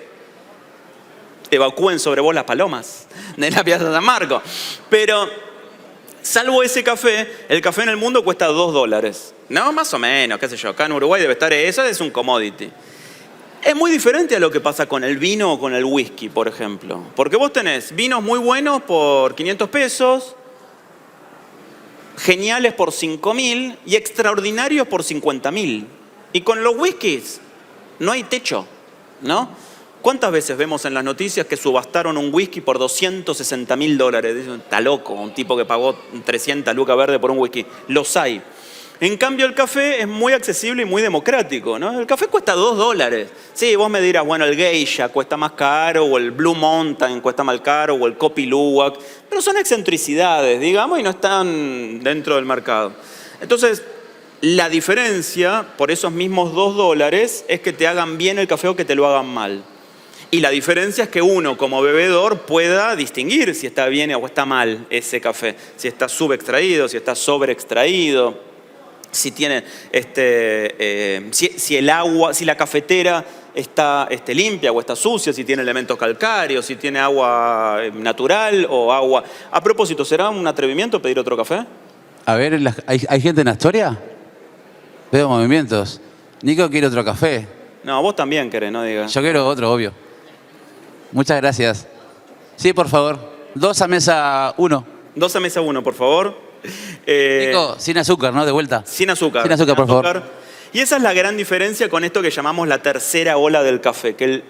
evacúen sobre vos las palomas de la Piazza San Marco. Pero, salvo ese café, el café en el mundo cuesta $2. No, más o menos, qué sé yo, acá en Uruguay debe estar, eso es un commodity. Es muy diferente a lo que pasa con el vino o con el whisky, por ejemplo. Porque vos tenés vinos muy buenos por 500 pesos, geniales por 5.000 y extraordinarios por 50.000. Y con los whiskies no hay techo, ¿no? ¿Cuántas veces vemos en las noticias que subastaron un whisky por $260.000? Dicen, está loco, un tipo que pagó 300 lucas verdes por un whisky. Los hay. En cambio, el café es muy accesible y muy democrático, ¿no? El café cuesta $2. Sí, vos me dirás, bueno, el Geisha cuesta más caro, o el Blue Mountain cuesta más caro, o el Kopi Luwak, pero son excentricidades, digamos, y no están dentro del mercado. Entonces, la diferencia por esos mismos $2 es que te hagan bien el café o que te lo hagan mal. Y la diferencia es que uno como bebedor pueda distinguir si está bien o está mal ese café, si está subextraído, si está sobreextraído, si tiene si el agua, si la cafetera está limpia o está sucia, si tiene elementos calcáreos, si tiene agua natural o agua. A propósito, ¿será un atrevimiento pedir otro café? A ver, ¿hay gente en Astoria? Veo movimientos. Nico quiere otro café. No, vos también querés, no digas. Yo quiero otro, obvio. Muchas gracias. Sí, por favor. 2 a mesa 1. 2 a mesa 1, por favor. Nico, sin azúcar, ¿no? De vuelta. Sin azúcar. Sin azúcar, por favor. Y esa es la gran diferencia con esto que llamamos la tercera ola del café, que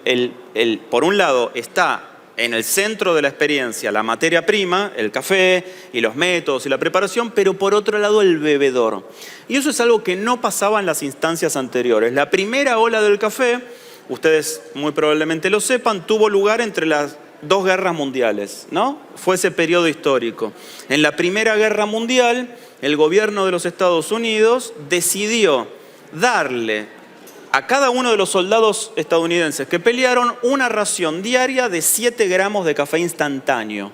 por un lado está en el centro de la experiencia la materia prima, el café y los métodos y la preparación, pero por otro lado el bebedor. Y eso es algo que no pasaba en las instancias anteriores. La primera ola del café, ustedes muy probablemente lo sepan, tuvo lugar entre las 2 guerras mundiales, ¿no? Fue ese periodo histórico. En la Primera Guerra Mundial, el gobierno de los Estados Unidos decidió darle a cada uno de los soldados estadounidenses que pelearon una ración diaria de 7 gramos de café instantáneo.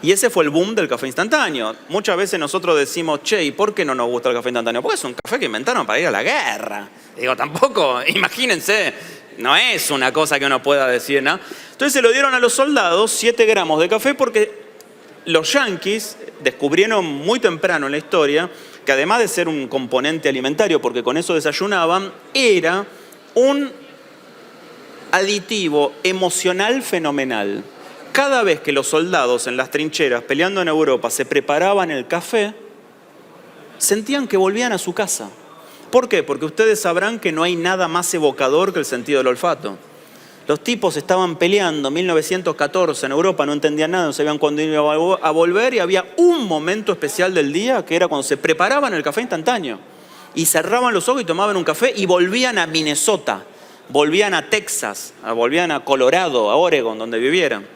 Y ese fue el boom del café instantáneo. Muchas veces nosotros decimos, che, ¿y por qué no nos gusta el café instantáneo? Porque es un café que inventaron para ir a la guerra. Digo, tampoco, imagínense, no es una cosa que uno pueda decir, ¿no? Entonces se lo dieron a los soldados, 7 gramos de café, porque los yanquis descubrieron muy temprano en la historia que además de ser un componente alimentario, porque con eso desayunaban, era un aditivo emocional fenomenal. Cada vez que los soldados en las trincheras peleando en Europa se preparaban el café, sentían que volvían a su casa. ¿Por qué? Porque ustedes sabrán que no hay nada más evocador que el sentido del olfato. Los tipos estaban peleando en 1914 en Europa, no entendían nada, no sabían cuándo iban a volver y había un momento especial del día que era cuando se preparaban el café instantáneo. Y cerraban los ojos y tomaban un café y volvían a Minnesota, volvían a Texas, volvían a Colorado, a Oregon, donde vivieran.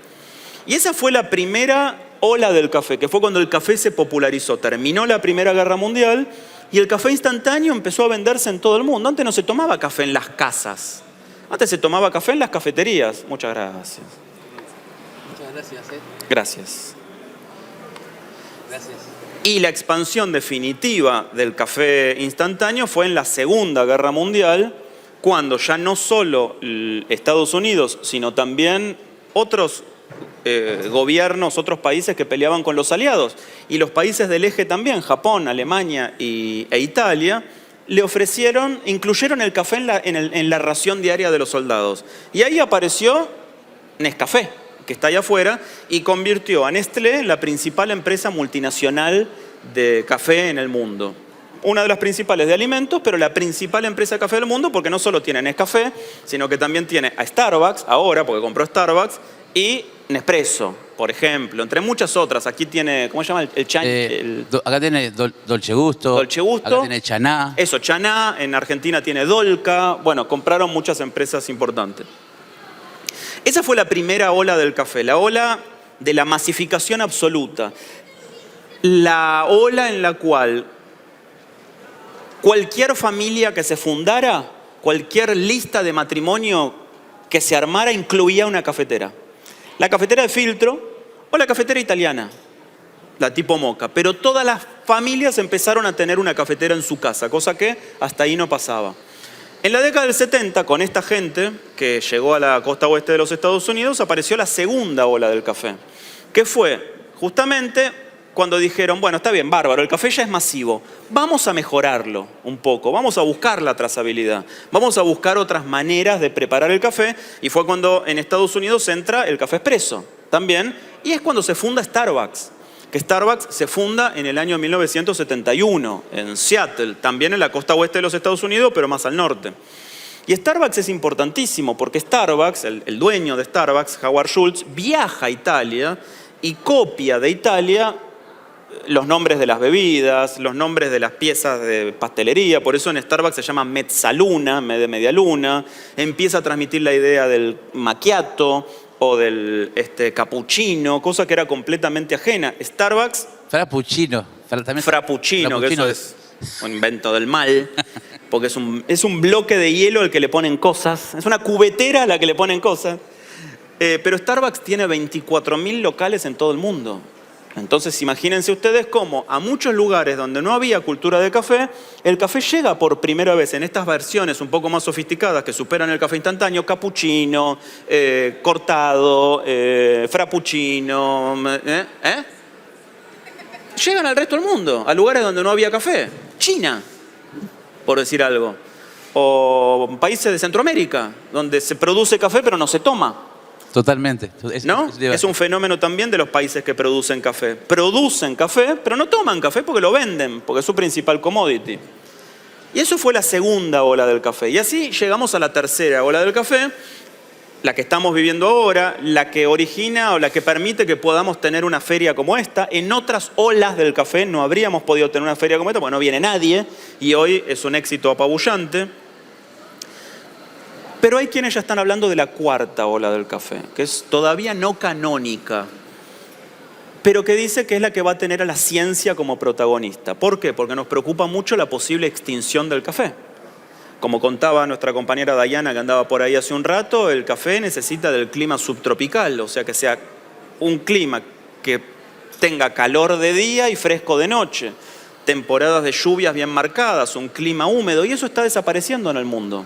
Y esa fue la primera ola del café, que fue cuando el café se popularizó. Terminó la Primera Guerra Mundial y el café instantáneo empezó a venderse en todo el mundo. Antes no se tomaba café en las casas. Antes se tomaba café en las cafeterías. Muchas gracias. Muchas gracias. Gracias. Gracias. Y la expansión definitiva del café instantáneo fue en la Segunda Guerra Mundial, cuando ya no solo Estados Unidos, sino también otros gobiernos, otros países que peleaban con los aliados, y los países del eje también, Japón, Alemania e Italia, le ofrecieron, incluyeron el café en la ración diaria de los soldados. Y ahí apareció Nescafé, que está allá afuera, y convirtió a Nestlé en la principal empresa multinacional de café en el mundo. Una de las principales de alimentos, pero la principal empresa de café del mundo, porque no solo tiene Nescafé, sino que también tiene a Starbucks, ahora, porque compró Starbucks, y Nespresso, por ejemplo, entre muchas otras. Aquí tiene, ¿cómo se llama? Acá tiene Dolce Gusto. Dolce Gusto. Acá tiene Chaná. Eso, Chaná. En Argentina tiene Dolca. Bueno, compraron muchas empresas importantes. Esa fue la primera ola del café, la ola de la masificación absoluta. La ola en la cual cualquier familia que se fundara, cualquier lista de matrimonio que se armara, incluía una cafetera. La cafetera de filtro o la cafetera italiana, la tipo Moka. Pero todas las familias empezaron a tener una cafetera en su casa, cosa que hasta ahí no pasaba. En la década del 70, con esta gente que llegó a la costa oeste de los Estados Unidos, apareció la segunda ola del café, que fue justamente cuando dijeron, bueno, está bien, bárbaro, el café ya es masivo, vamos a mejorarlo un poco, vamos a buscar la trazabilidad, vamos a buscar otras maneras de preparar el café, y fue cuando en Estados Unidos entra el café expreso también, y es cuando se funda Starbucks, que Starbucks se funda en el año 1971 en Seattle, también en la costa oeste de los Estados Unidos, pero más al norte. Y Starbucks es importantísimo porque Starbucks, el dueño de Starbucks, Howard Schultz, viaja a Italia y copia de Italia los nombres de las bebidas, los nombres de las piezas de pastelería. Por eso en Starbucks se llama mezzaluna, de media luna. Empieza a transmitir la idea del macchiato o del cappuccino, cosa que era completamente ajena. Starbucks... Frappuccino. Frappuccino, que eso es un invento del mal. porque es un bloque de hielo al que le ponen cosas. Es una cubetera a la que le ponen cosas. Pero Starbucks tiene 24.000 locales en todo el mundo. Entonces imagínense ustedes cómo a muchos lugares donde no había cultura de café, el café llega por primera vez en estas versiones un poco más sofisticadas que superan el café instantáneo, cappuccino, cortado, frappuccino. Llegan al resto del mundo, a lugares donde no había café. China, por decir algo. O países de Centroamérica, donde se produce café pero no se toma. Totalmente. ¿No? Es un fenómeno también de los países que producen café. Producen café, pero no toman café porque lo venden, porque es su principal commodity. Y eso fue la segunda ola del café. Y así llegamos a la tercera ola del café, la que estamos viviendo ahora, la que origina o la que permite que podamos tener una feria como esta. En otras olas del café no habríamos podido tener una feria como esta, porque no viene nadie, y hoy es un éxito apabullante. Pero hay quienes ya están hablando de la cuarta ola del café, que es todavía no canónica, pero que dice que es la que va a tener a la ciencia como protagonista. ¿Por qué? Porque nos preocupa mucho la posible extinción del café. Como contaba nuestra compañera Dayana, que andaba por ahí hace un rato, el café necesita del clima subtropical, o sea que sea un clima que tenga calor de día y fresco de noche, temporadas de lluvias bien marcadas, un clima húmedo, y eso está desapareciendo en el mundo.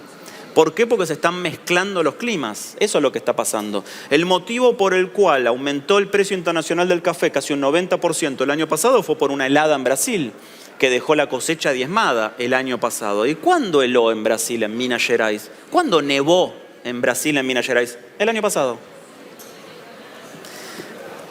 ¿Por qué? Porque se están mezclando los climas. Eso es lo que está pasando. El motivo por el cual aumentó el precio internacional del café casi un 90% el año pasado fue por una helada en Brasil, que dejó la cosecha diezmada el año pasado. ¿Y cuándo heló en Brasil, en Minas Gerais? ¿Cuándo nevó en Brasil, en Minas Gerais? El año pasado.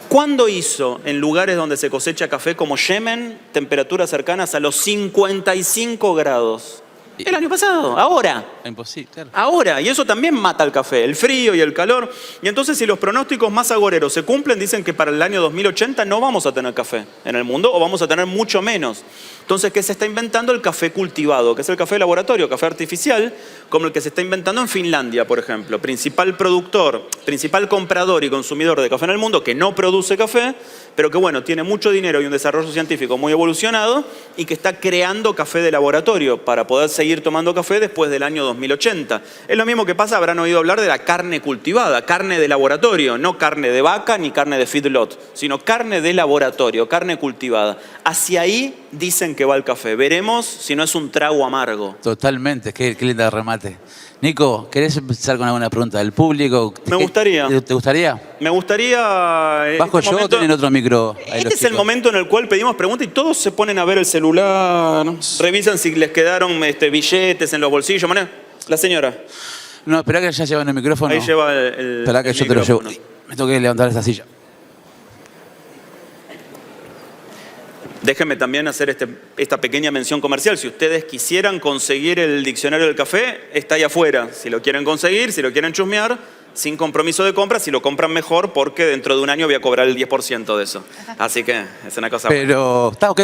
¿Cuándo hizo en lugares donde se cosecha café como Yemen temperaturas cercanas a los 55 grados? El año pasado, ahora. Imposible, claro. Ahora, y eso también mata el café, el frío y el calor. Y entonces si los pronósticos más agoreros se cumplen, dicen que para el año 2080 no vamos a tener café en el mundo o vamos a tener mucho menos. Entonces, ¿qué se está inventando? El café cultivado, que es el café de laboratorio, café artificial, como el que se está inventando en Finlandia, por ejemplo. Principal productor, principal comprador y consumidor de café en el mundo, que no produce café, pero que bueno, tiene mucho dinero y un desarrollo científico muy evolucionado y que está creando café de laboratorio para poder seguir tomando café después del año 2080. Es lo mismo que pasa, habrán oído hablar de la carne cultivada, carne de laboratorio, no carne de vaca ni carne de feedlot, sino carne de laboratorio, carne cultivada. Hacia ahí dicen que va el café. Veremos si no es un trago amargo. Totalmente, qué lindo remate. Nico, ¿querés empezar con alguna pregunta del público? Me gustaría. ¿Te gustaría? Me gustaría... ¿Bajo yo o tienen otro micro? Ahí Este es el momento en el cual pedimos preguntas y todos se ponen a ver el celular, revisan si les quedaron billetes en los bolsillos. La señora. No, espera que ya llevan el micrófono. Ahí lleva el Espera que yo te lo llevo. Me tengo que levantar esta silla. Déjenme también hacer esta pequeña mención comercial. Si ustedes quisieran conseguir el diccionario del café, está ahí afuera. Si lo quieren conseguir, si lo quieren chusmear, sin compromiso de compra, si lo compran mejor, porque dentro de un año voy a cobrar el 10% de eso. Así que es una cosa buena. Pero, está ok.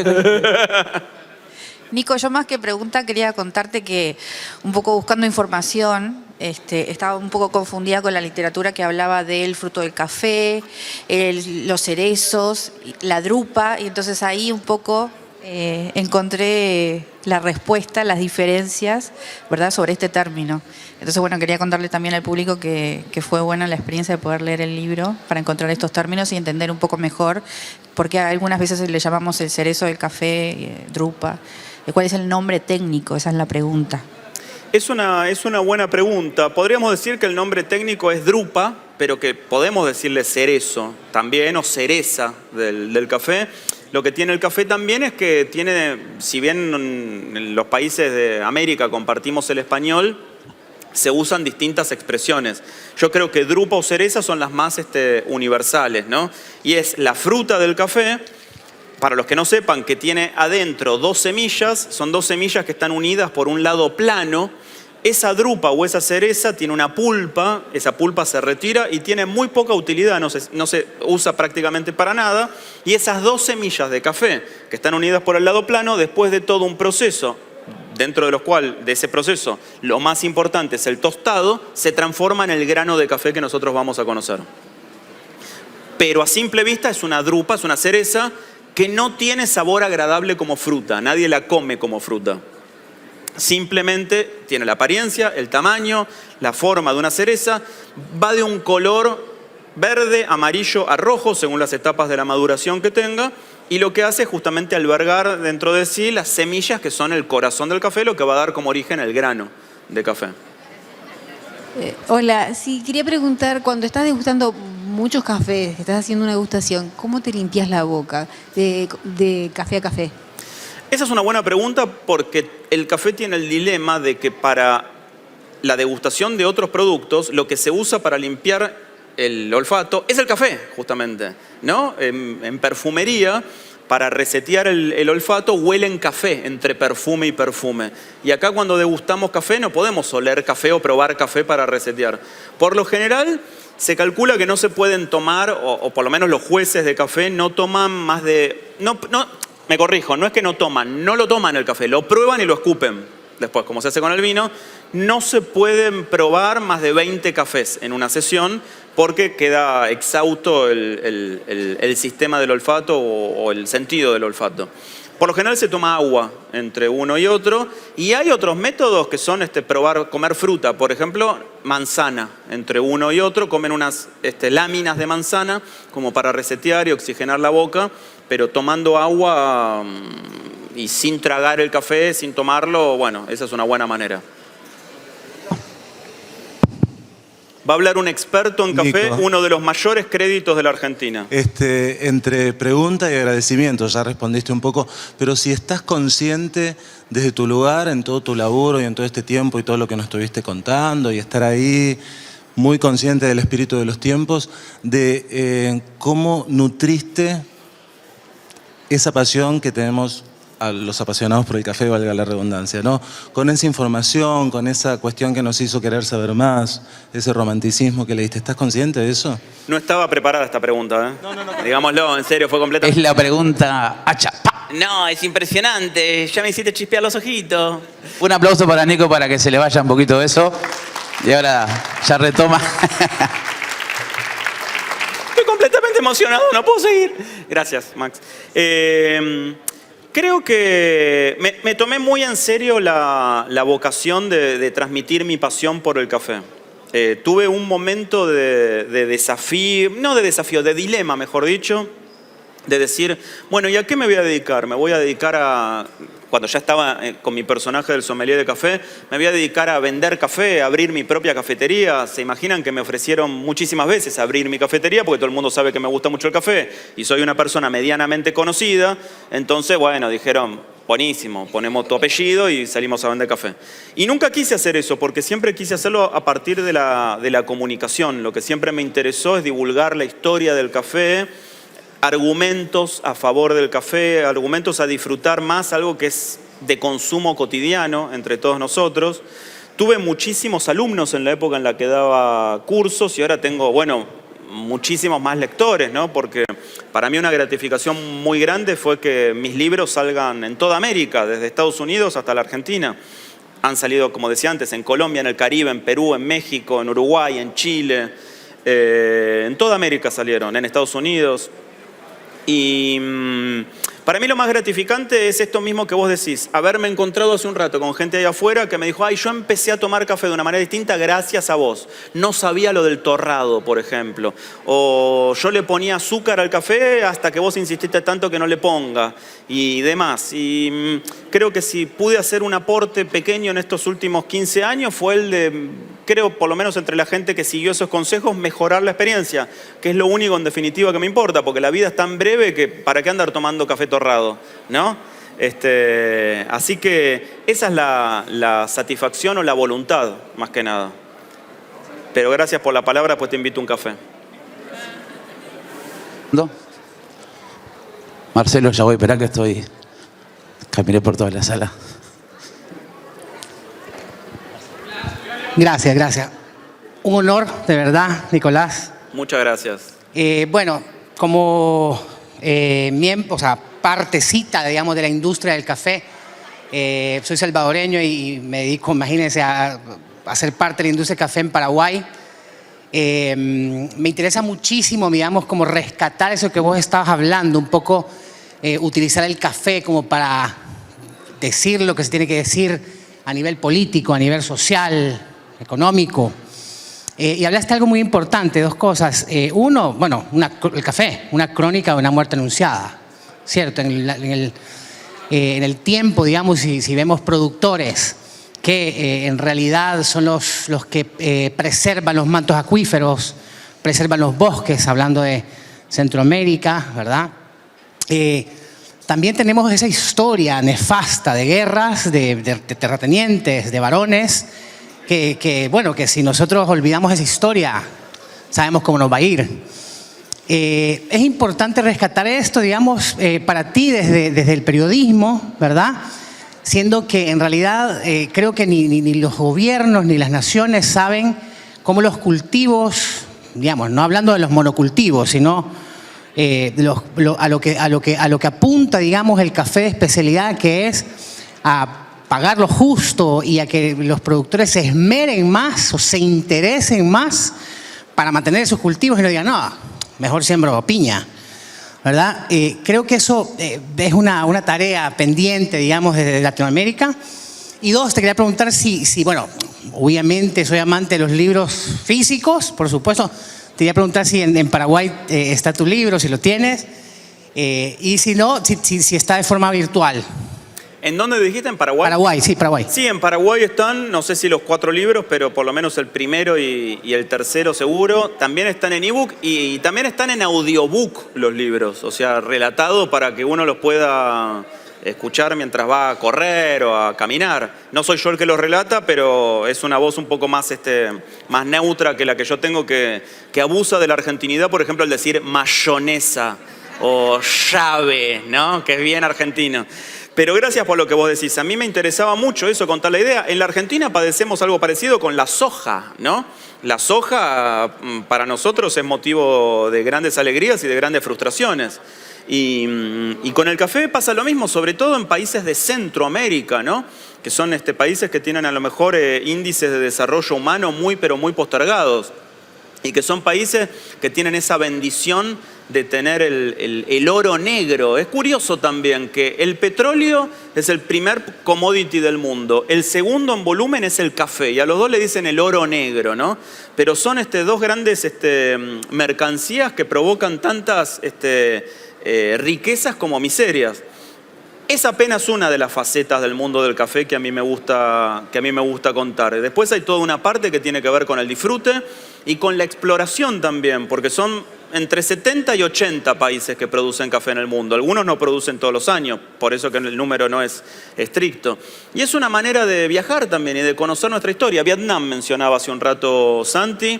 Nico, yo más que pregunta quería contarte que un poco buscando información, estaba un poco confundida con la literatura que hablaba del fruto del café, los cerezos, la drupa, y entonces ahí un poco encontré la respuesta, las diferencias, ¿verdad?, sobre este término. Entonces, bueno, quería contarle también al público que fue buena la experiencia de poder leer el libro para encontrar estos términos y entender un poco mejor por qué algunas veces le llamamos el cerezo del café, drupa. ¿Cuál es el nombre técnico? Esa es la pregunta. Es una buena pregunta. Podríamos decir que el nombre técnico es drupa, pero que podemos decirle cerezo también, o cereza del café. Lo que tiene el café también es que tiene, si bien en los países de América compartimos el español, se usan distintas expresiones. Yo creo que drupa o cereza son las más universales, ¿no? Y es la fruta del café. Para los que no sepan, que tiene adentro 2 semillas, son 2 semillas que están unidas por un lado plano. Esa drupa o esa cereza tiene una pulpa, esa pulpa se retira y tiene muy poca utilidad, no se usa prácticamente para nada. Y esas 2 semillas de café que están unidas por el lado plano, después de todo un proceso, dentro de ese proceso, lo más importante es el tostado, se transforma en el grano de café que nosotros vamos a conocer. Pero a simple vista es una drupa, es una cereza, que no tiene sabor agradable como fruta, nadie la come como fruta. Simplemente tiene la apariencia, el tamaño, la forma de una cereza, va de un color verde, amarillo a rojo, según las etapas de la maduración que tenga, y lo que hace es justamente albergar dentro de sí las semillas que son el corazón del café, lo que va a dar como origen el grano de café. Hola, sí, quería preguntar, cuando estás degustando muchos cafés, estás haciendo una degustación, ¿cómo te limpias la boca de café a café? Esa es una buena pregunta porque el café tiene el dilema de que para la degustación de otros productos, lo que se usa para limpiar el olfato es el café, justamente, ¿no? En perfumería, para resetear el olfato, huelen café entre perfume y perfume. Y acá cuando degustamos café no podemos oler café o probar café para resetear. Por lo general, se calcula que no se pueden tomar, o por lo menos los jueces de café no toman más de... Me corrijo, no es que no toman, no lo toman el café, lo prueban y lo escupen. Después, como se hace con el vino, no se pueden probar más de 20 cafés en una sesión porque queda exhausto el sistema del olfato o el sentido del olfato. Por lo general se toma agua entre uno y otro, y hay otros métodos que son comer fruta. Por ejemplo, manzana entre uno y otro, comen unas láminas de manzana como para resetear y oxigenar la boca, pero tomando agua y sin tragar el café, sin tomarlo, bueno, esa es una buena manera. Va a hablar un experto en café, Nico, uno de los mayores créditos de la Argentina. Entre pregunta y agradecimiento, ya respondiste un poco, pero si estás consciente desde tu lugar, en todo tu laburo y en todo este tiempo y todo lo que nos estuviste contando y estar ahí, muy consciente del espíritu de los tiempos, de cómo nutriste esa pasión que tenemos a los apasionados por el café, valga la redundancia, ¿no? Con esa información, con esa cuestión que nos hizo querer saber más, ese romanticismo que le diste. ¿Estás consciente de eso? No estaba preparada esta pregunta, ¿eh? No. Digámoslo, en serio, fue completa. Es la pregunta hacha. ¡Pa! No, es impresionante. Ya me hiciste chispear los ojitos. Un aplauso para Nico para que se le vaya un poquito eso. Y ahora ya retoma. Estoy completamente emocionado, no puedo seguir. Gracias, Max. Creo que me tomé muy en serio la vocación de transmitir mi pasión por el café. Tuve un momento de desafío, de dilema, mejor dicho, de decir, bueno, ¿y a qué me voy a dedicar? Me voy a dedicar a, cuando ya estaba con mi personaje del sommelier de café, me voy a dedicar a vender café, a abrir mi propia cafetería. Se imaginan que me ofrecieron muchísimas veces abrir mi cafetería porque todo el mundo sabe que me gusta mucho el café y soy una persona medianamente conocida. Entonces, bueno, dijeron, buenísimo, ponemos tu apellido y salimos a vender café. Y nunca quise hacer eso porque siempre quise hacerlo a partir de la comunicación. Lo que siempre me interesó es divulgar la historia del café, argumentos a favor del café, argumentos a disfrutar más, algo que es de consumo cotidiano entre todos nosotros. Tuve muchísimos alumnos en la época en la que daba cursos y ahora tengo, bueno, muchísimos más lectores, ¿no? Porque para mí una gratificación muy grande fue que mis libros salgan en toda América, desde Estados Unidos hasta la Argentina. Han salido, como decía antes, en Colombia, en el Caribe, en Perú, en México, en Uruguay, en Chile. En toda América salieron, en Estados Unidos. Y para mí lo más gratificante es esto mismo que vos decís, haberme encontrado hace un rato con gente allá afuera que me dijo, ay, yo empecé a tomar café de una manera distinta gracias a vos. No sabía lo del torrado, por ejemplo. O yo le ponía azúcar al café hasta que vos insististe tanto que no le ponga y demás. Y creo que si pude hacer un aporte pequeño en estos últimos 15 años fue el de, creo, por lo menos entre la gente que siguió esos consejos, mejorar la experiencia, que es lo único en definitiva que me importa, porque la vida es tan breve que para qué andar tomando café torrado, ¿no? Así que esa es la satisfacción o la voluntad, más que nada. Pero gracias por la palabra, pues te invito a un café. ¿No? Marcelo, ya voy, esperá que estoy. Caminé por toda la sala. Gracias. Un honor, de verdad, Nicolás. Muchas gracias. Bueno, como partecita, digamos, de la industria del café, soy salvadoreño y me dedico, imagínense, a ser parte de la industria del café en Paraguay. Me interesa muchísimo, digamos, como rescatar eso que vos estabas hablando, un poco utilizar el café como para decir lo que se tiene que decir a nivel político, a nivel social, económico. Y hablaste algo muy importante, dos cosas. Uno, bueno, el café, una crónica de una muerte anunciada, ¿cierto? En el tiempo, digamos, si vemos productores que en realidad son los que preservan los mantos acuíferos, preservan los bosques, hablando de Centroamérica, ¿verdad? También tenemos esa historia nefasta de guerras, de terratenientes, de varones, que si nosotros olvidamos esa historia, sabemos cómo nos va a ir. Es importante rescatar esto, digamos, para ti desde el periodismo, ¿verdad? Siendo que en realidad creo que ni los gobiernos ni las naciones saben cómo los cultivos, digamos, no hablando de los monocultivos, sino a lo que apunta, digamos, el café de especialidad, que es a pagar lo justo y a que los productores se esmeren más o se interesen más para mantener sus cultivos y no digan, no, mejor siembro piña, ¿verdad? Creo que eso es una tarea pendiente, digamos, desde Latinoamérica. Y dos, te quería preguntar si bueno, obviamente soy amante de los libros físicos, por supuesto. Te quería preguntar si en Paraguay está tu libro, si lo tienes, y si no, si está de forma virtual. ¿En dónde dijiste? ¿En Paraguay? Paraguay, sí, Paraguay. Sí, en Paraguay están, no sé si los 4 libros, pero por lo menos el primero y el tercero seguro. También están en ebook y también están en audiobook los libros, o sea, relatado para que uno los pueda escuchar mientras va a correr o a caminar. No soy yo el que los relata, pero es una voz un poco más neutra que la que yo tengo, que abusa de la argentinidad, por ejemplo, al decir mayonesa o llave, ¿no? Que es bien argentino. Pero gracias por lo que vos decís. A mí me interesaba mucho eso, contar la idea. En la Argentina padecemos algo parecido con la soja, ¿no? La soja para nosotros es motivo de grandes alegrías y de grandes frustraciones. Y con el café pasa lo mismo, sobre todo en países de Centroamérica, ¿no? Que son países que tienen a lo mejor índices de desarrollo humano pero muy postergados. Y que son países que tienen esa bendición de tener el oro negro. Es curioso también que el petróleo es el primer commodity del mundo. El segundo en volumen es el café. Y a los dos le dicen el oro negro, ¿no? Pero son dos grandes mercancías que provocan tantas riquezas como miserias. Es apenas una de las facetas del mundo del café que a mí me gusta contar. Después hay toda una parte que tiene que ver con el disfrute y con la exploración también, porque son entre 70 y 80 países que producen café en el mundo. Algunos no producen todos los años, por eso que el número no es estricto. Y es una manera de viajar también y de conocer nuestra historia. Vietnam mencionaba hace un rato Santi.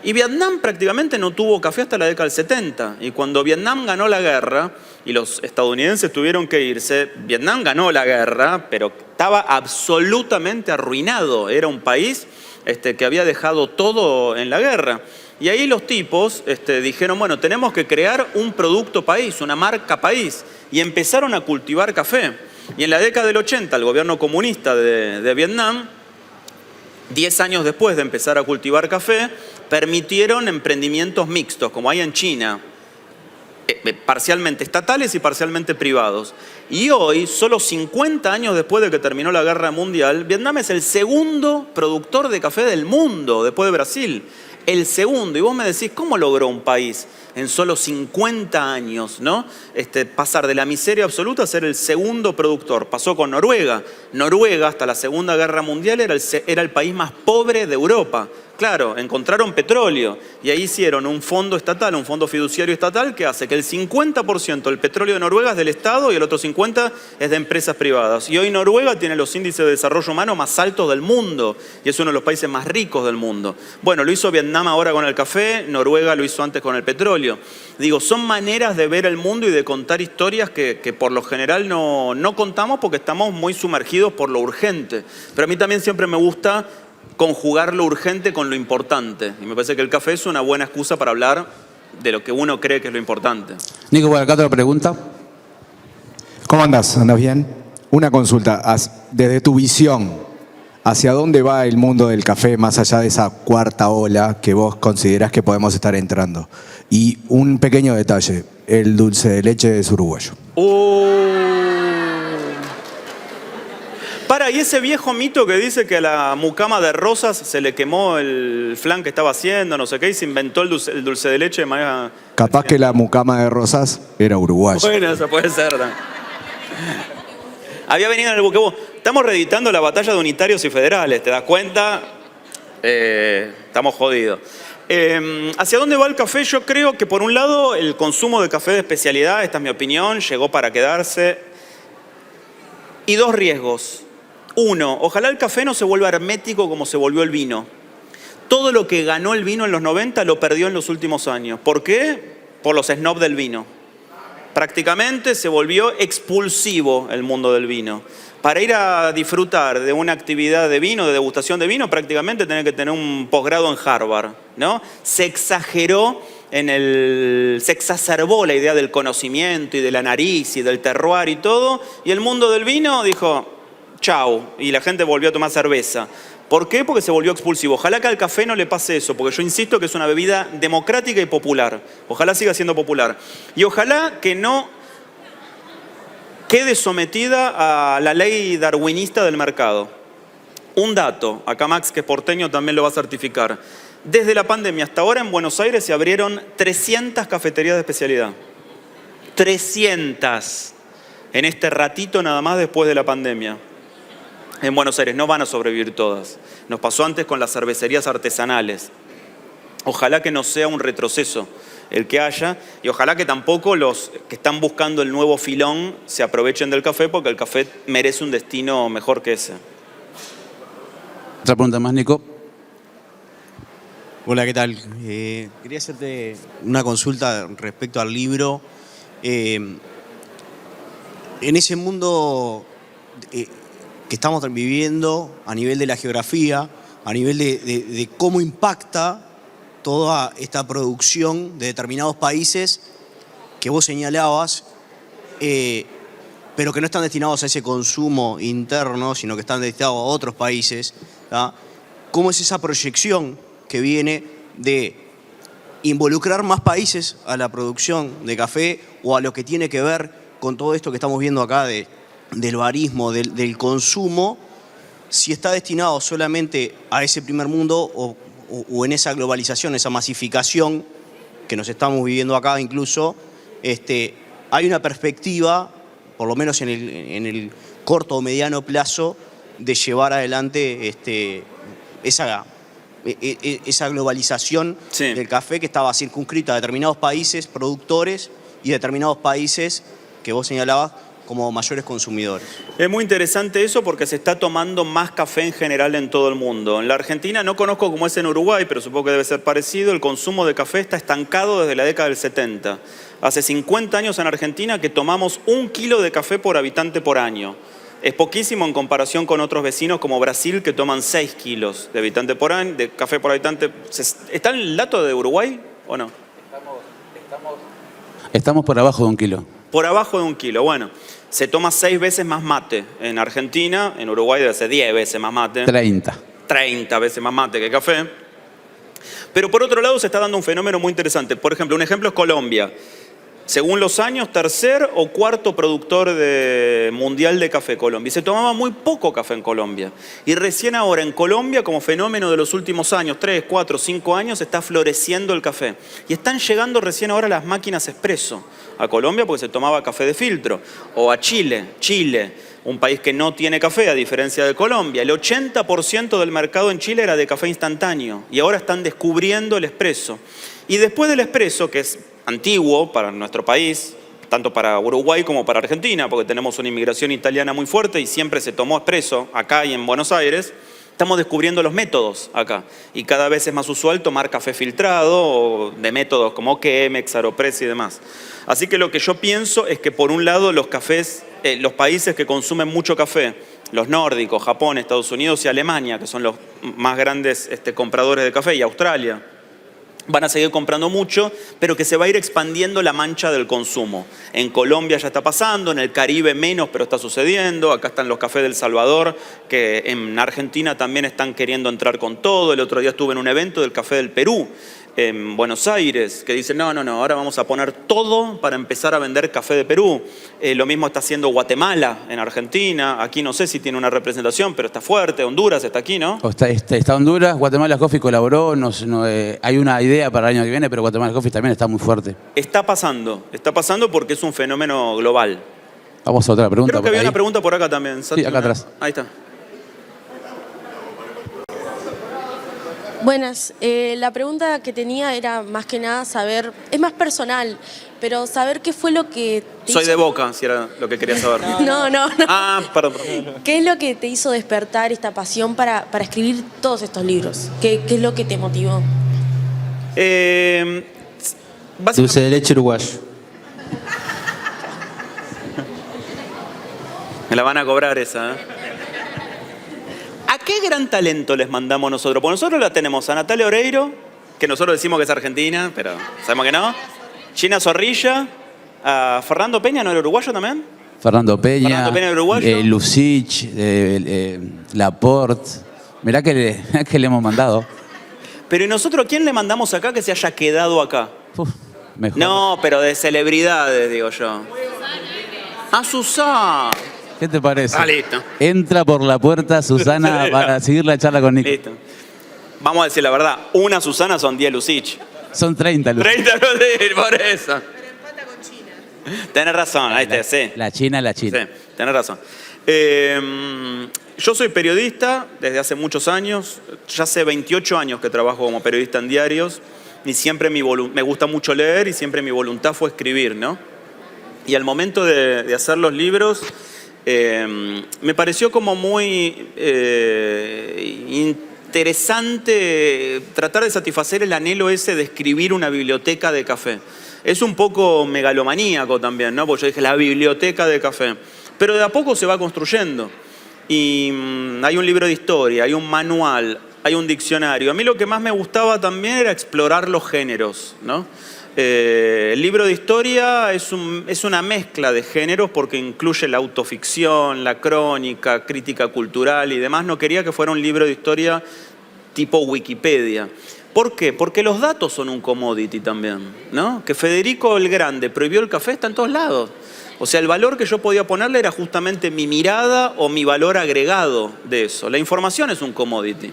Y Vietnam prácticamente no tuvo café hasta la década del 70. Y cuando Vietnam ganó la guerra y los estadounidenses tuvieron que irse, Vietnam ganó la guerra, pero estaba absolutamente arruinado. Era un país que había dejado todo en la guerra. Y ahí los tipos dijeron, bueno, tenemos que crear un producto país, una marca país. Y empezaron a cultivar café. Y en la década del 80, el gobierno comunista de Vietnam, 10 años después de empezar a cultivar café, permitieron emprendimientos mixtos, como hay en China, parcialmente estatales y parcialmente privados. Y hoy, solo 50 años después de que terminó la Guerra Mundial, Vietnam es el segundo productor de café del mundo, después de Brasil. El segundo. Y vos me decís, ¿cómo logró un país en solo 50 años, ¿no? Pasar de la miseria absoluta a ser el segundo productor? Pasó con Noruega. Noruega, hasta la Segunda Guerra Mundial, era el país más pobre de Europa. Claro, encontraron petróleo y ahí hicieron un fondo estatal, un fondo fiduciario estatal que hace que el 50% del petróleo de Noruega es del Estado y el otro 50% es de empresas privadas. Y hoy Noruega tiene los índices de desarrollo humano más altos del mundo y es uno de los países más ricos del mundo. Bueno, lo hizo Vietnam ahora con el café, Noruega lo hizo antes con el petróleo. Digo, son maneras de ver el mundo y de contar historias que por lo general no contamos porque estamos muy sumergidos por lo urgente. Pero a mí también siempre me gusta conjugar lo urgente con lo importante. Y me parece que el café es una buena excusa para hablar de lo que uno cree que es lo importante. Nico, por acá otra pregunta. ¿Cómo andás? ¿Andas bien? Una consulta. Desde tu visión, ¿hacia dónde va el mundo del café más allá de esa cuarta ola que vos considerás que podemos estar entrando? Y un pequeño detalle, el dulce de leche es uruguayo. y ese viejo mito que dice que a la mucama de Rosas se le quemó el flan que estaba haciendo, no sé qué, y se inventó el dulce de leche de manera... Capaz que la mucama de Rosas era uruguaya. Bueno, eso puede ser. ¿No? Había venido en el buquebú. Estamos reeditando la batalla de unitarios y federales, ¿te das cuenta? Estamos jodidos. ¿Hacia dónde va el café? Yo creo que por un lado el consumo de café de especialidad, esta es mi opinión, llegó para quedarse. Y dos riesgos. Uno, ojalá el café no se vuelva hermético como se volvió el vino. Todo lo que ganó el vino en los 90 lo perdió en los últimos años. ¿Por qué? Por los snobs del vino. Prácticamente se volvió expulsivo el mundo del vino. Para ir a disfrutar de una actividad de vino, de degustación de vino, prácticamente tenés que tener un posgrado en Harvard, ¿no? Se exacerbó la idea del conocimiento y de la nariz y del terroir y todo, y el mundo del vino dijo, chau, y la gente volvió a tomar cerveza. ¿Por qué? Porque se volvió expulsivo. Ojalá que al café no le pase eso, porque yo insisto que es una bebida democrática y popular. Ojalá siga siendo popular. Y ojalá que no quede sometida a la ley darwinista del mercado. Un dato, acá Max, que es porteño, también lo va a certificar. Desde la pandemia hasta ahora en Buenos Aires se abrieron 300 cafeterías de especialidad. 300 en este ratito nada más después de la pandemia. En Buenos Aires no van a sobrevivir todas. Nos pasó antes con las cervecerías artesanales. Ojalá que no sea un retroceso el que haya, y ojalá que tampoco los que están buscando el nuevo filón se aprovechen del café, porque el café merece un destino mejor que ese. Otra pregunta más, Nico. Hola, ¿qué tal? Quería hacerte una consulta respecto al libro. En ese mundo que estamos viviendo, a nivel de la geografía, a nivel de cómo impacta toda esta producción de determinados países que vos señalabas, pero que no están destinados a ese consumo interno, sino que están destinados a otros países, ¿tá? ¿Cómo es esa proyección que viene de involucrar más países a la producción de café o a lo que tiene que ver con todo esto que estamos viendo acá del barismo, del consumo, si está destinado solamente a ese primer mundo o en esa globalización, esa masificación que nos estamos viviendo acá incluso, hay una perspectiva, por lo menos en el corto o mediano plazo, de llevar adelante esa globalización del café que estaba circunscrita a determinados países productores y determinados países que vos señalabas como mayores consumidores. Es muy interesante eso porque se está tomando más café en general en todo el mundo. En la Argentina no conozco cómo es en Uruguay, pero supongo que debe ser parecido. El consumo de café está estancado desde la década del 70. Hace 50 años en Argentina que tomamos 1 kilo de café por habitante por año. Es poquísimo en comparación con otros vecinos como Brasil, que toman 6 kilos de habitante por año, de café por habitante. ¿Está el dato de Uruguay o no? Estamos por abajo de 1 kilo. Por abajo de 1 kilo, bueno. Se toma 6 veces más mate en Argentina, en Uruguay debe ser 10 veces más mate. 30. 30 veces más mate que café. Pero por otro lado se está dando un fenómeno muy interesante. Por ejemplo, un ejemplo es Colombia. Según los años, 3er o 4.er productor mundial de café Colombia. Y se tomaba muy poco café en Colombia. Y recién ahora en Colombia, como fenómeno de los últimos años, 3, 4, 5 años, está floreciendo el café. Y están llegando recién ahora las máquinas expreso a Colombia porque se tomaba café de filtro. O a Chile, un país que no tiene café a diferencia de Colombia. El 80% del mercado en Chile era de café instantáneo. Y ahora están descubriendo el expreso. Y después del expreso, que es antiguo para nuestro país, tanto para Uruguay como para Argentina, porque tenemos una inmigración italiana muy fuerte y siempre se tomó expreso acá y en Buenos Aires, estamos descubriendo los métodos acá. Y cada vez es más usual tomar café filtrado o de métodos como Chemex, Aeropress y demás. Así que lo que yo pienso es que por un lado los cafés, los países que consumen mucho café, los nórdicos, Japón, Estados Unidos y Alemania, que son los más grandes compradores de café, y Australia, van a seguir comprando mucho, pero que se va a ir expandiendo la mancha del consumo. En Colombia ya está pasando, en el Caribe menos, pero está sucediendo. Acá están los cafés del Salvador, que en Argentina también están queriendo entrar con todo. El otro día estuve en un evento del café del Perú, en Buenos Aires, que dicen, no, ahora vamos a poner todo para empezar a vender café de Perú. Lo mismo está haciendo Guatemala en Argentina. Aquí no sé si tiene una representación, pero está fuerte. Honduras está aquí, ¿no? Está Honduras, Guatemala Coffee colaboró, hay una idea para el año que viene, pero Guatemala Coffee también está muy fuerte. Está pasando porque es un fenómeno global. Vamos a otra pregunta. Creo que había una pregunta por acá también. Sí, acá atrás. Ahí está. Buenas, la pregunta que tenía era más que nada saber, es más personal, pero saber qué fue lo que te Soy hizo... de Boca, si era lo que quería saber. No. Ah, perdón. ¿Qué es lo que te hizo despertar esta pasión para escribir todos estos libros? ¿Qué es lo que te motivó? Dulce de leche uruguayo. Me la van a cobrar esa, ¿eh? ¿A qué gran talento les mandamos nosotros? Porque nosotros la tenemos a Natalia Oreiro, que nosotros decimos que es argentina, pero sabemos que no. Gina Zorrilla, a Fernando Peña, ¿no era uruguayo también? Fernando Peña, uruguayo. Lucich, Laporte. Mirá que le hemos mandado. Pero ¿y nosotros a quién le mandamos acá que se haya quedado acá? Mejor. No, pero de celebridades, digo yo. A Susana. ¿Qué te parece? Listo. Entra por la puerta Susana para seguir la charla con Nico. Listo. Vamos a decir la verdad, una Susana son 10 Lucich. Son 30 Lucich. 30 Lucich, por eso. Pero empata con China. Tenés razón, ahí está, sí. La China. Sí, tenés razón. Yo soy periodista desde hace muchos años. Ya hace 28 años que trabajo como periodista en diarios. Y siempre me gusta mucho leer y siempre mi voluntad fue escribir, ¿no? Y al momento de hacer los libros, me pareció como muy interesante tratar de satisfacer el anhelo ese de escribir una biblioteca de café. Es un poco megalomaníaco también, ¿no? Porque yo dije, la biblioteca de café. Pero de a poco se va construyendo. Y hay un libro de historia, hay un manual, hay un diccionario. A mí lo que más me gustaba también era explorar los géneros, ¿no? El libro de historia es una mezcla de géneros porque incluye la autoficción, la crónica, crítica cultural y demás. No quería que fuera un libro de historia tipo Wikipedia. ¿Por qué? Porque los datos son un commodity también, ¿no? Que Federico el Grande prohibió el café está en todos lados. O sea, el valor que yo podía ponerle era justamente mi mirada o mi valor agregado de eso. La información es un commodity.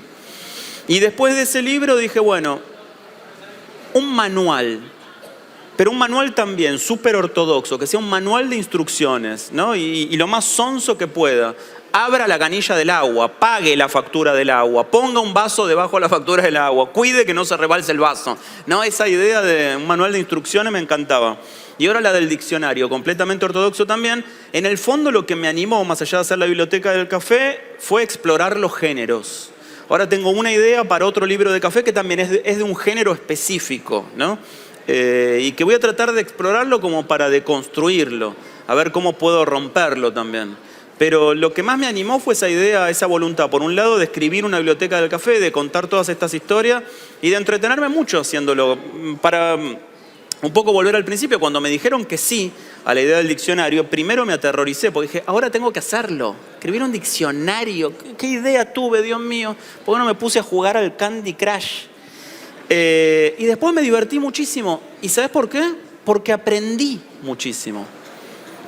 Y después de ese libro dije, bueno, un manual, pero un manual también súper ortodoxo, que sea un manual de instrucciones, ¿no? Y lo más sonso que pueda. Abra la canilla del agua, pague la factura del agua, ponga un vaso debajo de la factura del agua, cuide que no se rebalse el vaso. ¿No? Esa idea de un manual de instrucciones me encantaba. Y ahora la del diccionario, completamente ortodoxo también. En el fondo lo que me animó, más allá de hacer la biblioteca del café, fue explorar los géneros. Ahora tengo una idea para otro libro de café que también es de un género específico, ¿no? Y que voy a tratar de explorarlo como para deconstruirlo, a ver cómo puedo romperlo también. Pero lo que más me animó fue esa idea, esa voluntad, por un lado, de escribir una biblioteca del café, de contar todas estas historias y de entretenerme mucho haciéndolo. Para un poco volver al principio, cuando me dijeron que sí a la idea del diccionario, primero me aterroricé, porque dije, ahora tengo que hacerlo. Escribir un diccionario, ¿qué idea tuve, Dios mío? ¿Por qué no me puse a jugar al Candy Crush? Y después me divertí muchísimo. ¿Y sabes por qué? Porque aprendí muchísimo.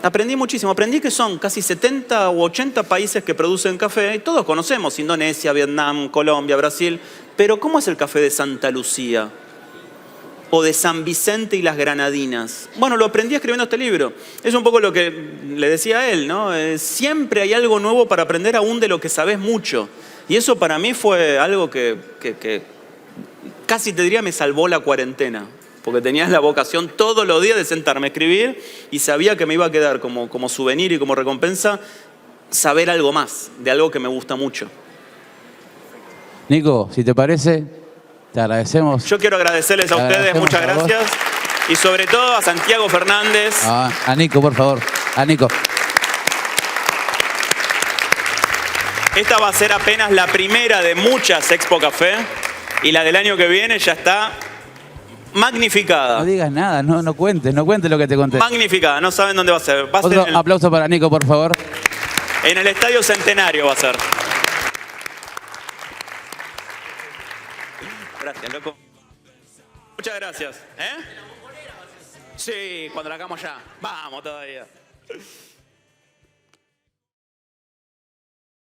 Aprendí que son casi 70 u 80 países que producen café, y todos conocemos Indonesia, Vietnam, Colombia, Brasil, pero ¿cómo es el café de Santa Lucía? O de San Vicente y las Granadinas. Bueno, lo aprendí escribiendo este libro. Es un poco lo que le decía a él, ¿no? Siempre hay algo nuevo para aprender aún de lo que sabes mucho. Y eso para mí fue algo que casi te diría me salvó la cuarentena. Porque tenías la vocación todos los días de sentarme a escribir y sabía que me iba a quedar como souvenir y como recompensa saber algo más, de algo que me gusta mucho. Nico, si te parece, te agradecemos. Yo quiero agradecerles a ustedes, muchas gracias. Y sobre todo a Santiago Fernández. A Nico, por favor. A Nico. Esta va a ser apenas la primera de muchas Expo Café y la del año que viene ya está Magnificada. No digas nada, no cuentes lo que te conté. Magnificada, no saben dónde va a ser. Va a ser Otro en el, aplauso para Nico, por favor. en el Estadio Centenario va a ser. Gracias, loco. Muchas gracias. ¿Eh? Sí, cuando la hagamos ya. Vamos todavía.